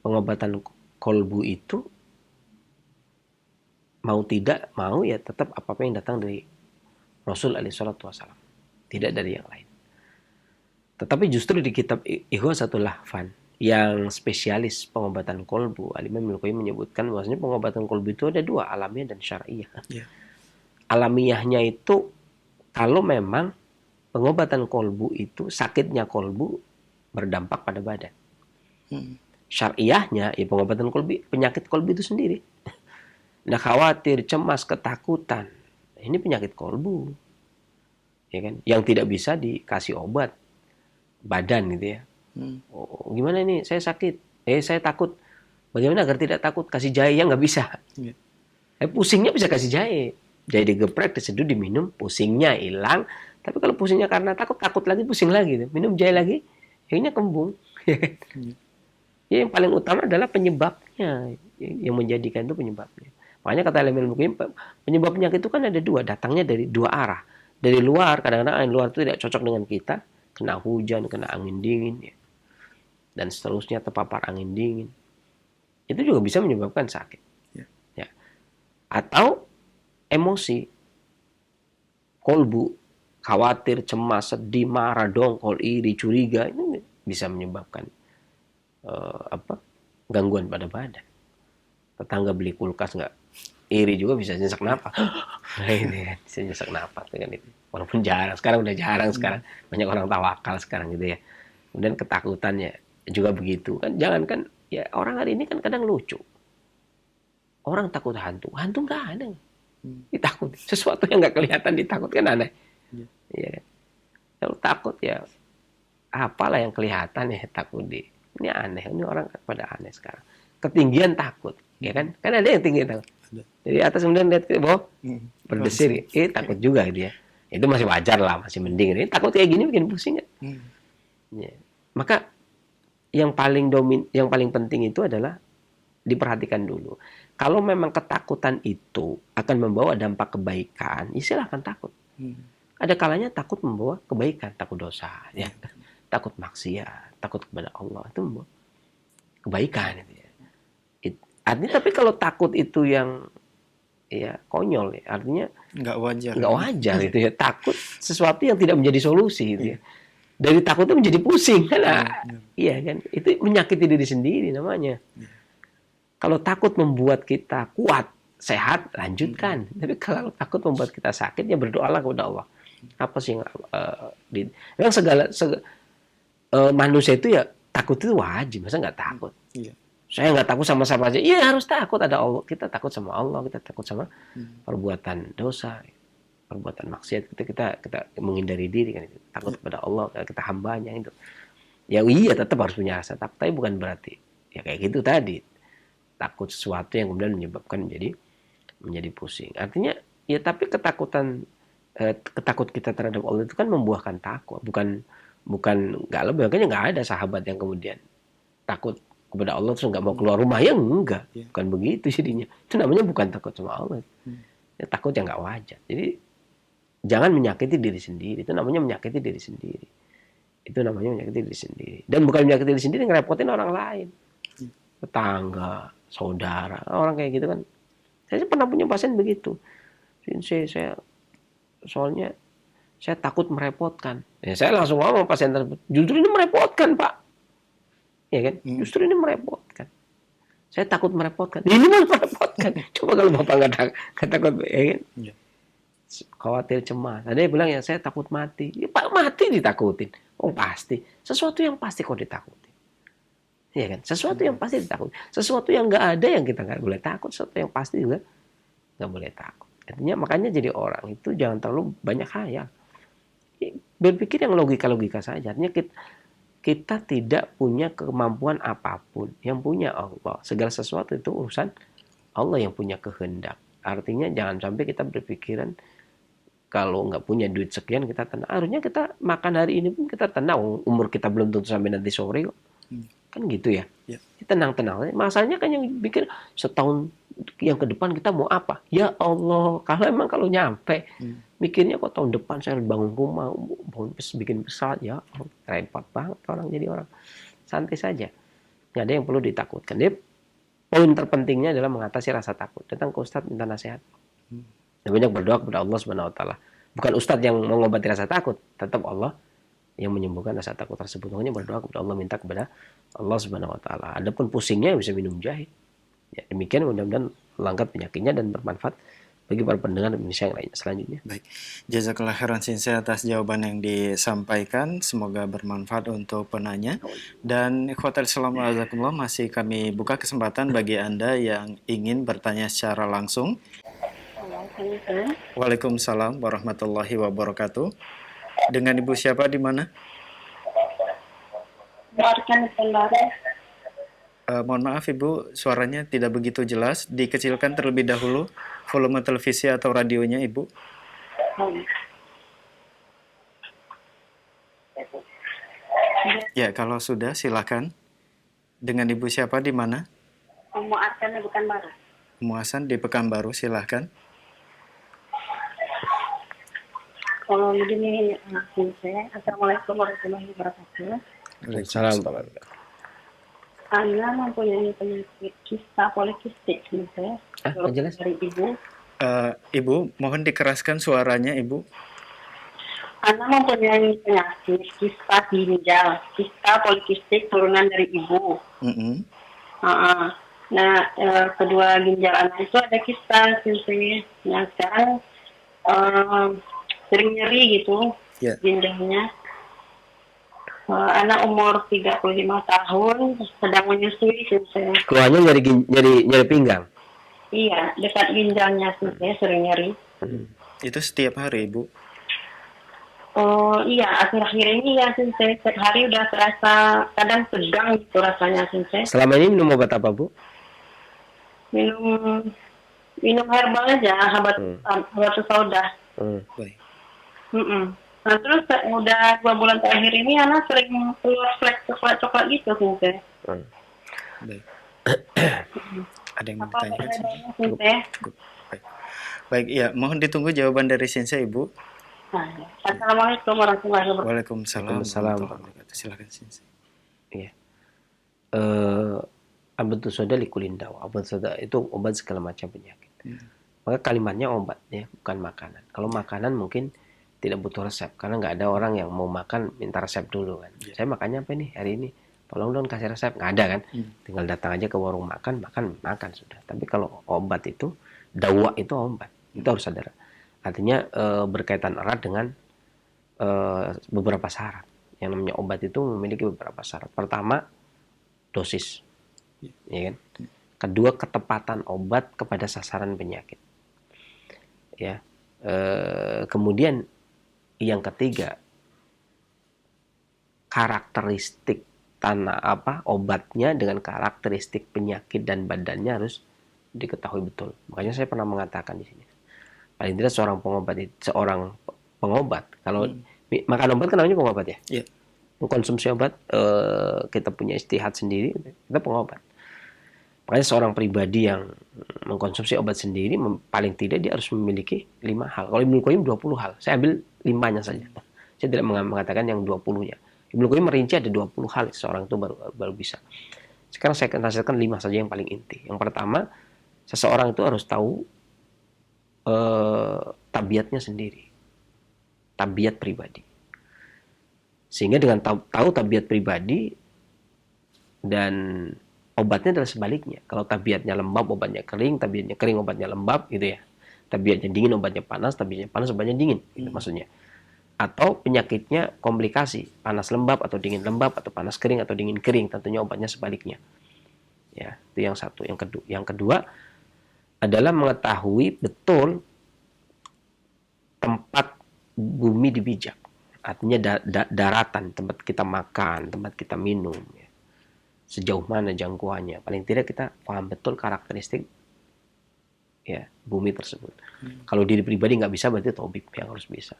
B: pengobatan kolbu itu mau tidak mau ya tetap apa-apa yang datang dari Rasul alaihissalatu wassalam, tidak dari yang lain. Tetapi justru di kitab Ighazatul Lahfan yang spesialis pengobatan kolbu, Al-Imam Ibnu Qayyim menyebutkan bahwasanya pengobatan kolbu itu ada dua, alamiah dan syariah. Yeah. Alamiahnya itu kalau memang pengobatan kolbu itu sakitnya kolbu berdampak pada badan. Syariahnya ya pengobatan kolbu, penyakit kolbu itu sendiri. Nah, khawatir, cemas, ketakutan, ini penyakit kolbu, ya kan? Yang tidak bisa dikasih obat badan gitu ya. Oh, gimana ini? Saya sakit, saya takut. Bagaimana agar tidak takut? Kasih jahe, ya nggak bisa. Pusingnya bisa kasih jahe digeprek, diseduh, diminum, pusingnya hilang. Tapi kalau pusingnya karena takut lagi, pusing lagi, minum jahe lagi, akhirnya kembung. Ya, yang paling utama adalah penyebabnya, yang menjadikan itu penyebabnya. Makanya kata Al-Imam Ibnu Qayyim, penyebab penyakit itu kan ada dua, datangnya dari dua arah. Dari luar, kadang-kadang angin luar itu tidak cocok dengan kita, kena hujan, kena angin dingin, ya. Dan seterusnya terpapar angin dingin. Itu juga bisa menyebabkan sakit. Ya. Atau emosi, kolbu, khawatir, cemas, sedih, marah, dongkol, iri, curiga, ini bisa menyebabkan gangguan pada badan. Tetangga beli kulkas nggak iri juga bisa sesak napas. Ini bisa sesak napas kan itu. Walaupun jarang, sekarang udah jarang sekarang. Banyak orang tawakal sekarang gitu ya. Kemudian ketakutannya juga begitu kan. Jangan kan ya, orang hari ini kan kadang lucu. Orang takut hantu nggak ada. Ditakut sesuatu yang nggak kelihatan ditakut kan aneh. Ya. Kalau takut ya apalah yang kelihatan ya takut ini aneh. Ini orang pada aneh sekarang. Ketinggian takut, ya kan? Kan ada yang tinggi takut. Jadi atas kemudian lihat ke bawah berdesir, takut juga gitu ya. Itu masih wajar lah, masih mending. Ini takut kayak gini bikin pusing kan? Ya. Maka yang paling penting itu adalah diperhatikan dulu. Kalau memang ketakutan itu akan membawa dampak kebaikan, ya silahkan takut. Ada kalanya takut membawa kebaikan, takut dosa, ya, takut maksiat, takut kepada Allah, itu membawa kebaikan. Gitu ya. Artinya, tapi kalau takut itu yang ya konyol ya. Artinya
C: Nggak wajar.
B: nggak wajar itu ya. Takut sesuatu yang tidak menjadi solusi gitu ya. Dari takut itu menjadi pusing kan? Iya kan? Itu menyakiti diri sendiri namanya. Kalau takut membuat kita kuat, sehat, lanjutkan. Tapi kalau takut membuat kita sakit, ya berdoalah kepada Allah. Apa sih yang memang manusia itu ya takut itu wajib, masa nggak takut?
C: Iya.
B: Saya nggak takut sama siapa aja. Iya harus takut, ada Allah. Kita takut sama Allah, kita takut sama perbuatan dosa, perbuatan maksiat. Kita menghindari diri kan itu. Takut kepada Allah, kita hambanya itu. Ya iya tetap harus punya rasa takut, tapi bukan berarti ya kayak gitu tadi. Takut sesuatu yang kemudian menyebabkan menjadi pusing. Artinya ya tapi ketakutan kita terhadap Allah itu kan membuahkan takwa, bukan nggak lebih. Makanya nggak ada sahabat yang kemudian takut kepada Allah terus nggak mau keluar rumah, ya enggak, bukan begitu jadinya. Itu namanya bukan takut sama Allah, ya, takut yang nggak wajar. Jadi jangan menyakiti diri sendiri, itu namanya menyakiti diri sendiri. Itu namanya menyakiti diri sendiri. Dan bukan menyakiti diri sendiri, ngerepotin orang lain, tetangga, saudara, orang kayak gitu kan. Saya pernah punya pasien begitu. Saya soalnya saya takut merepotkan. Ya, saya langsung ngomong pasien tersebut, justru ini merepotkan Pak. Ya kan? Justru ini merepotkan. Saya takut merepotkan. Ini malah merepotkan. Coba kalau Bapak nggak takut, ya kan? Khawatir, cemas. Ada yang bilang ya saya takut mati. Ya, Pak, mati ditakutin. Oh pasti. Sesuatu yang pasti kok ditakutin. Ya kan? Sesuatu yang pasti ditakutin. Sesuatu yang nggak ada yang kita nggak boleh takut. Sesuatu yang pasti juga nggak boleh takut. Artinya makanya jadi orang itu jangan terlalu banyak khayal. Berpikir yang logika-logika saja. Artinya kita tidak punya kemampuan apapun. Yang punya Allah. Segala sesuatu itu urusan Allah yang punya kehendak. Artinya jangan sampai kita berpikiran kalau nggak punya duit sekian kita tenang. Harusnya kita makan hari ini pun kita tenang. Umur kita belum tentu sampai nanti sore kok. Kan gitu ya. Tenang-tenang. Masalahnya kan yang bikin setahun yang ke depan kita mau apa? Ya Allah. Kalau nyampe. Mikirnya kok tahun depan saya bangun rumah, bikin pesawat, ya repot banget orang jadi orang. Santai saja, nggak ada yang perlu ditakutkan. Jadi poin terpentingnya adalah mengatasi rasa takut. Datang ke Ustadz minta nasihat. Dan banyak berdoa kepada Allah Subhanahu Wa Taala. Bukan Ustadz yang mengobati rasa takut, tetap Allah yang menyembuhkan rasa takut tersebut. Makanya berdoa kepada Allah, minta kepada Allah Subhanahu Wa Taala. Adapun pusingnya bisa minum jahe. Ya, demikian mudah-mudahan melangkat penyakitnya dan bermanfaat bagi para pendengar Indonesia yang lainnya selanjutnya.
C: Baik, jazakallah khairan Sensei atas jawaban yang disampaikan. Semoga bermanfaat untuk penanya. Dan ikhwatal Islam wa azakumullah, masih kami buka kesempatan bagi Anda yang ingin bertanya secara langsung. Waalaikumsalam warahmatullahi wabarakatuh. Dengan Ibu siapa di mana? Mohon maaf Ibu, suaranya tidak begitu jelas. Dikecilkan terlebih dahulu volume televisi atau radionya Ibu. Ya, kalau sudah silakan. Dengan Ibu siapa di mana?
G: Umu Arsan di Pekanbaru.
C: Umu Hasan di Pekanbaru, silakan.
G: Kalau begini, saya Assalamualaikum warahmatullahi wabarakatuh.
B: Waalaikumsalam.
G: Anda mempunyai penyakit kista polikistik, saya.
B: Jelas.
G: Dari Ibu.
C: Ibu, mohon dikeraskan suaranya Ibu.
G: Anda mempunyai penyakit kista ginjal, kista polikistik turunan dari Ibu. Nah, kedua ginjal anak itu ada kista, saya. Nah, sekarang sering nyeri gitu ginjalnya. Anak umur 35 tahun sedang menyusui saya.
B: Keluarnya nyeri pinggang.
G: Iya, dekat ginjalnya saya sering nyeri.
C: Itu setiap hari Ibu?
G: Oh iya, akhir-akhir ini ya saya setiap hari udah terasa kadang tegang gitu rasanya saya.
B: Selama ini minum obat apa Bu?
G: Minum herbal aja, habat sauda.
C: Baik.
G: Nah terus udah 2 bulan terakhir ini anak sering keluar flek coklat gitu saya.
C: Baik. Ada yang mau bertanya? Baik, ya mohon ditunggu jawaban dari Sensei Ibu.
G: Assalamualaikum warahmatullahi wabarakatuh.
C: Waalaikumsalam warahmatullahi wabarakatuh. Silakan Sensei.
B: Iya. Abatu soda likulin dawa. Abatu soda itu obat segala macam penyakit. Maka kalimatnya obat ya, bukan makanan. Kalau makanan mungkin tidak butuh resep karena nggak ada orang yang mau makan minta resep dulu kan. Saya makannya apa nih hari ini? Tolong dong kasih resep, nggak ada kan? Tinggal datang aja ke warung makan sudah. Tapi kalau obat itu, dawa itu obat, itu harus sadar. Artinya berkaitan erat dengan beberapa syarat. Yang namanya obat itu memiliki beberapa syarat. Pertama, dosis, ya kan? Kedua, ketepatan obat kepada sasaran penyakit. Ya, kemudian yang ketiga, karakteristik obatnya dengan karakteristik penyakit dan badannya harus diketahui betul. Makanya saya pernah mengatakan di sini, paling tidak seorang pengobat kalau makan obat kan namanya pengobat ya.
C: Iya.
B: Mengkonsumsi obat, kita punya istihad sendiri, kita pengobat. Makanya seorang pribadi yang mengkonsumsi obat sendiri, paling tidak dia harus memiliki 5 hal. Kalau Ibnu Qayyim 20 hal. Saya ambil 5-nya saja. Saya tidak mengatakan yang 20-nya. Ibnu Qayyim merinci ada 20 hal seorang itu baru bisa. Sekarang saya akan hasilkan 5 saja yang paling inti. Yang pertama, seseorang itu harus tahu tabiatnya sendiri. Tabiat pribadi. Sehingga dengan tahu tabiat pribadi dan obatnya adalah sebaliknya. Kalau tabiatnya lembab, obatnya kering. Tabiatnya kering, obatnya lembab, gitu ya. Tabiatnya dingin, obatnya panas. Tabiatnya panas, obatnya dingin. Gitu maksudnya. Atau penyakitnya komplikasi. Panas lembab, atau dingin lembab, atau panas kering, atau dingin kering. Tentunya obatnya sebaliknya. Ya, itu yang satu. Yang kedua adalah mengetahui betul tempat bumi dipijak. Artinya daratan, tempat kita makan, tempat kita minum. Ya. Sejauh mana jangkauannya, paling tidak kita paham betul karakteristik ya bumi tersebut. Kalau diri pribadi nggak bisa, berarti tabib yang harus bisa.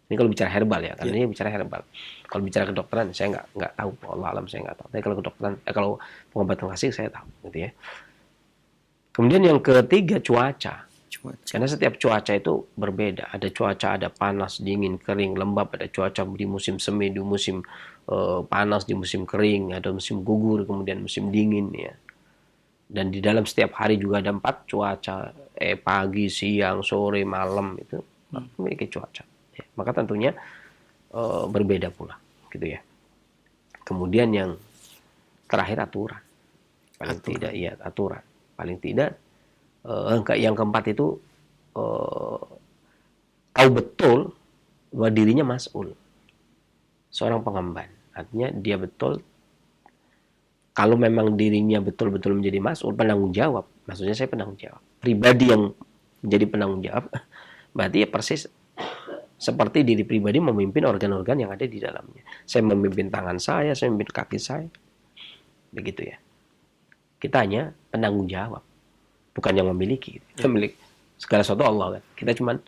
B: Ini kalau bicara herbal ya, karena ini bicara herbal. Kalau bicara kedokteran, saya nggak tahu, Allah alam saya nggak tahu. Tapi kalau kedokteran, kalau pengobatan klasik saya tahu, gitu ya. Kemudian yang ketiga, cuaca. Karena setiap cuaca itu berbeda. Ada cuaca, ada panas, dingin, kering, lembab. Ada cuaca di musim semi, di musim panas, di musim kering, ada musim gugur, kemudian musim dingin ya. Dan di dalam setiap hari juga ada 4 cuaca, pagi, siang, sore, malam itu memiliki cuaca. Ya. Maka tentunya berbeda pula, gitu ya. Kemudian yang terakhir aturan. Paling tidak ya aturan. Paling tidak yang keempat itu tahu betul bahwa dirinya mas'ul. Seorang pengemban. Artinya dia betul, kalau memang dirinya betul-betul menjadi mas'ul, penanggung jawab. Maksudnya saya penanggung jawab. Pribadi yang menjadi penanggung jawab, berarti ya persis seperti diri pribadi memimpin organ-organ yang ada di dalamnya. Saya memimpin tangan saya memimpin kaki saya. Begitu ya. Kita hanya penanggung jawab. Bukan yang memiliki. Memiliki segala sesuatu Allah kan. Kita cuma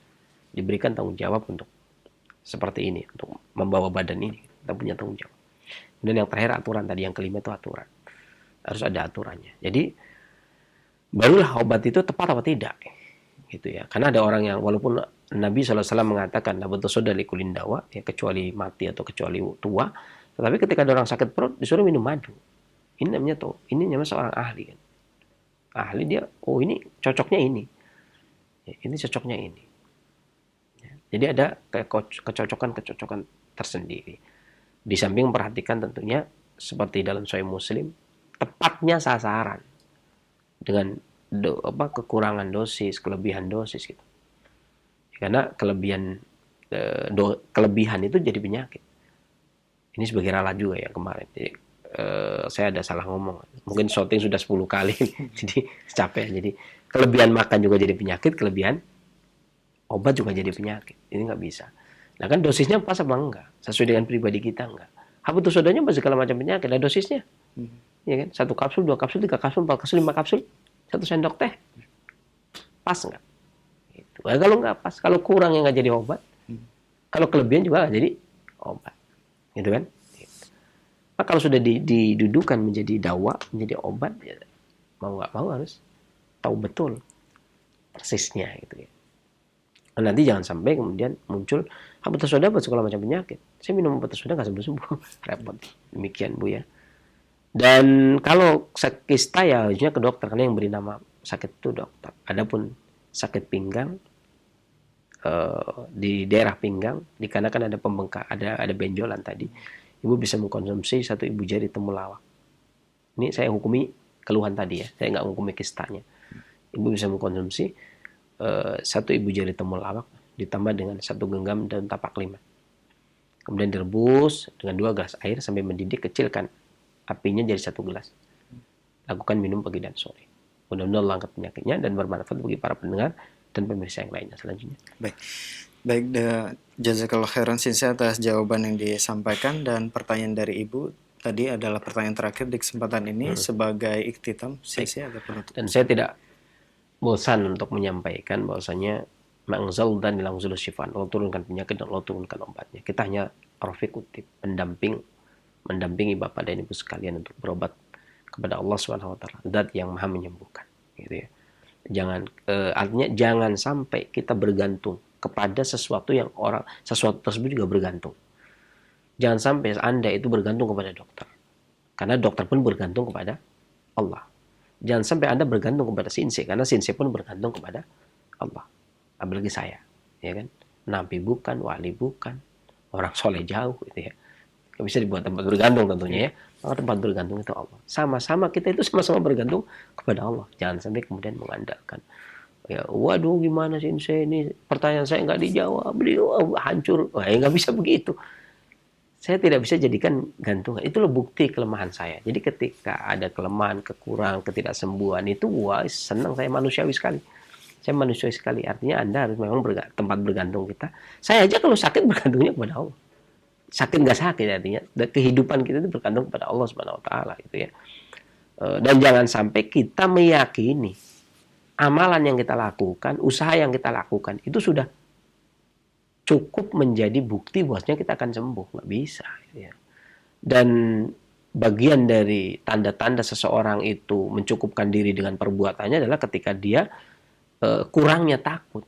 B: diberikan tanggung jawab untuk seperti ini. Untuk membawa badan ini. Kita punya tanggung jawab. Dan yang terakhir aturan. Tadi yang kelima itu aturan. Harus ada aturannya. Jadi barulah obat itu tepat atau tidak. Gitu ya. Karena ada orang yang walaupun Nabi SAW mengatakan la butusoda likulin dawa, ya, kecuali mati atau kecuali tua. Tetapi ketika ada orang sakit perut disuruh minum madu. Ini namanya seorang ahli kan. Ahli dia, ini cocoknya ini. Ya, ini cocoknya ini. Ya, jadi ada kecocokan tersendiri. Di samping memperhatikan tentunya seperti dalam Sahih Muslim, tepatnya sasaran dengan kekurangan dosis, kelebihan dosis gitu. Karena kelebihan itu jadi penyakit. Ini sebagai ralat juga ya kemarin. Jadi, saya ada salah ngomong. Mungkin shooting sudah 10 kali. Jadi capek. Jadi kelebihan makan juga jadi penyakit, kelebihan obat juga jadi penyakit. Ini nggak bisa. Nah kan dosisnya pas apa enggak? Sesuai dengan pribadi kita enggak? Habatus sodanya segala macam penyakit. Ada dosisnya. Ya kan? 1 kapsul, 2 kapsul, 3 kapsul, 4 kapsul, 5 kapsul. 1 sendok teh. Pas enggak? Gitu. Nah, kalau enggak pas, kalau kurang yang nggak jadi obat. Kalau kelebihan juga nggak jadi obat. Gitu kan? Nah, kalau sudah didudukan menjadi dawa, menjadi obat, ya, mau nggak mau harus tahu betul persisnya gitu ya. Nah, nanti jangan sampai kemudian muncul habatus soda buat segala macam penyakit. Saya minum habatus soda nggak sembuh-sembuh, repot. Demikian Bu ya. Dan kalau kista ya harusnya ke dokter, karena yang beri nama sakit itu dokter. Adapun sakit pinggang, di daerah pinggang, dikarenakan ada pembengkak, ada benjolan tadi, ibu bisa mengkonsumsi 1 ibu jari temulawak. Ini saya hukumi keluhan tadi ya, saya nggak menghukumi kistanya. Ibu bisa mengkonsumsi 1 ibu jari temulawak ditambah dengan 1 genggam daun tapak liman. Kemudian direbus dengan 2 gelas air sampai mendidih, kecilkan apinya jadi 1 gelas. Lakukan minum pagi dan sore. Mudah-mudahan Allah angkat penyakitnya dan bermanfaat bagi para pendengar dan pemirsa yang lainnya selanjutnya.
C: Baik, jazakallah khairan Sensei atas jawaban yang disampaikan, dan pertanyaan dari Ibu tadi adalah pertanyaan terakhir di kesempatan ini sebagai iktitam. Sensei ada penutup.
B: Dan saya tidak bosan untuk menyampaikan bahwasanya ma'anzal dan dilangzul syifan, Allah turunkan penyakit dan Allah turunkan obatnya. Kita hanya rafiq kutip, mendampingi Bapak dan Ibu sekalian untuk berobat kepada Allah Subhanahu wa taala, zat yang Maha menyembuhkan, gitu ya. Artinya jangan sampai kita bergantung kepada sesuatu tersebut juga bergantung. Jangan sampai Anda itu bergantung kepada dokter, karena dokter pun bergantung kepada Allah. Jangan sampai Anda bergantung kepada Sensei, karena Sensei pun bergantung kepada Allah. Apalagi saya, ya kan? Nabi bukan, wali bukan, orang soleh jauh, gitu ya. Gak bisa dibuat tempat bergantung tentunya ya. Maka tempat bergantung itu Allah. Sama-sama kita itu sama-sama bergantung kepada Allah. Jangan sampai kemudian mengandalkan, ya, waduh gimana Sensei ini pertanyaan saya nggak dijawab, beliau hancur. Wah, ya nggak bisa begitu. Saya tidak bisa jadikan gantungan. Itulah bukti kelemahan saya. Jadi ketika ada kelemahan, kekurangan, ketidaksembuhan itu, wah senang saya, manusiawi sekali. Saya manusiawi sekali. Artinya Anda harus memang tempat bergantung kita. Saya aja kalau sakit bergantungnya kepada Allah. Sakit nggak sakit artinya kehidupan kita itu bergantung kepada Allah Subhanahu wa taala, gitu ya. Dan jangan sampai kita meyakini amalan yang kita lakukan, usaha yang kita lakukan itu sudah cukup menjadi bukti bahwasanya kita akan sembuh. Nggak bisa, gitu ya. Dan bagian dari tanda-tanda seseorang itu mencukupkan diri dengan perbuatannya adalah ketika dia kurangnya takut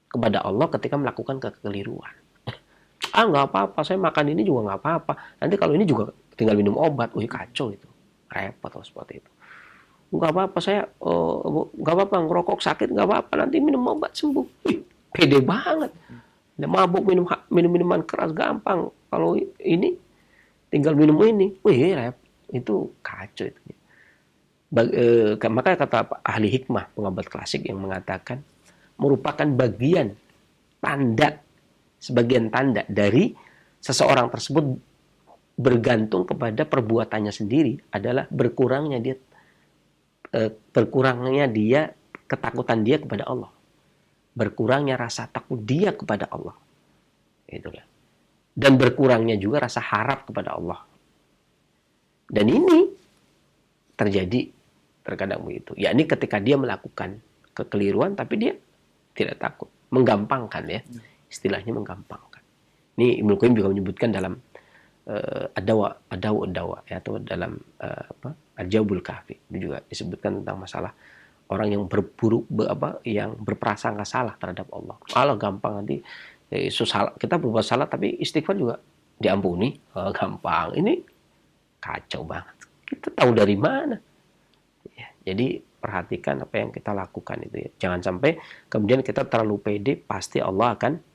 B: kepada Allah ketika melakukan kekeliruan. Nggak apa-apa, saya makan ini juga nggak apa-apa. Nanti kalau ini juga tinggal minum obat, kacau itu, repot atau seperti itu. Nggak apa-apa, saya nggak apa-apa, ngerokok sakit nggak apa-apa, nanti minum obat sembuh. Pede banget. Mabuk minuman keras gampang. Kalau ini tinggal minum ini, repot. Itu kacau itu. Maka kata ahli hikmah, pengobat klasik yang mengatakan merupakan sebagian tanda dari seseorang tersebut bergantung kepada perbuatannya sendiri adalah berkurangnya ketakutan dia kepada Allah, berkurangnya rasa takut dia kepada Allah, itulah, dan berkurangnya juga rasa harap kepada Allah. Dan ini terjadi terkadang begitu, yakni ketika dia melakukan kekeliruan tapi dia tidak takut, menggampangkan ya. Istilahnya menggampangkan. Ini Ibnu Qayyim juga menyebutkan dalam ad-dawa ya, atau dalam Al-Jawabul Kafi. Itu juga disebutkan tentang masalah orang yang yang berprasangka salah terhadap Allah. Allah gampang nanti kita berbuat salah tapi istighfar juga diampuni. Gampang. Ini kacau banget. Kita tahu dari mana? Ya, jadi perhatikan apa yang kita lakukan itu ya. Jangan sampai kemudian kita terlalu pede pasti Allah akan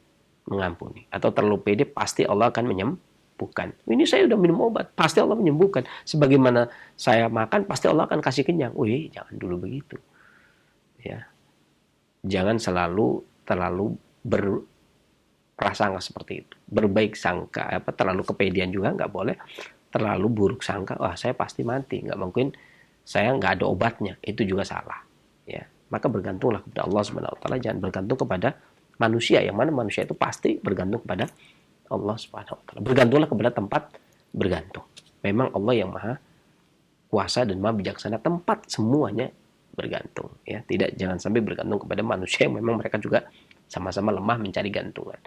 B: mengampuni, atau terlalu pede pasti Allah akan menyembuhkan. Ini saya udah minum obat, pasti Allah menyembuhkan. Sebagaimana saya makan, pasti Allah akan kasih kenyang. Jangan dulu begitu. Ya, jangan terlalu berprasangka seperti itu. Berbaik sangka, terlalu kepedean juga nggak boleh. Terlalu buruk sangka, saya pasti mati, nggak mungkin saya nggak ada obatnya. Itu juga salah. Ya, maka bergantunglah kepada Allah Subhanahu wa taala, jangan bergantung kepada manusia, yang mana manusia itu pasti bergantung kepada Allah Subhanahu wa taala. Bergantunglah kepada tempat bergantung. Memang Allah yang Maha Kuasa dan Maha Bijaksana, tempat semuanya bergantung ya. Jangan sampai bergantung kepada manusia yang memang mereka juga sama-sama lemah mencari gantungan.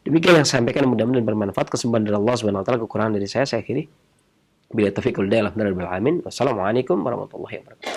B: Demikian yang saya sampaikan, mudah-mudahan bermanfaat. Kesempatan dari Allah Subhanahu wa taala, kekurangan dari saya akhiri. Bila taufiq wal hidayah, alhamdulillah rabbil alamin. Wassalamualaikum warahmatullahi wabarakatuh.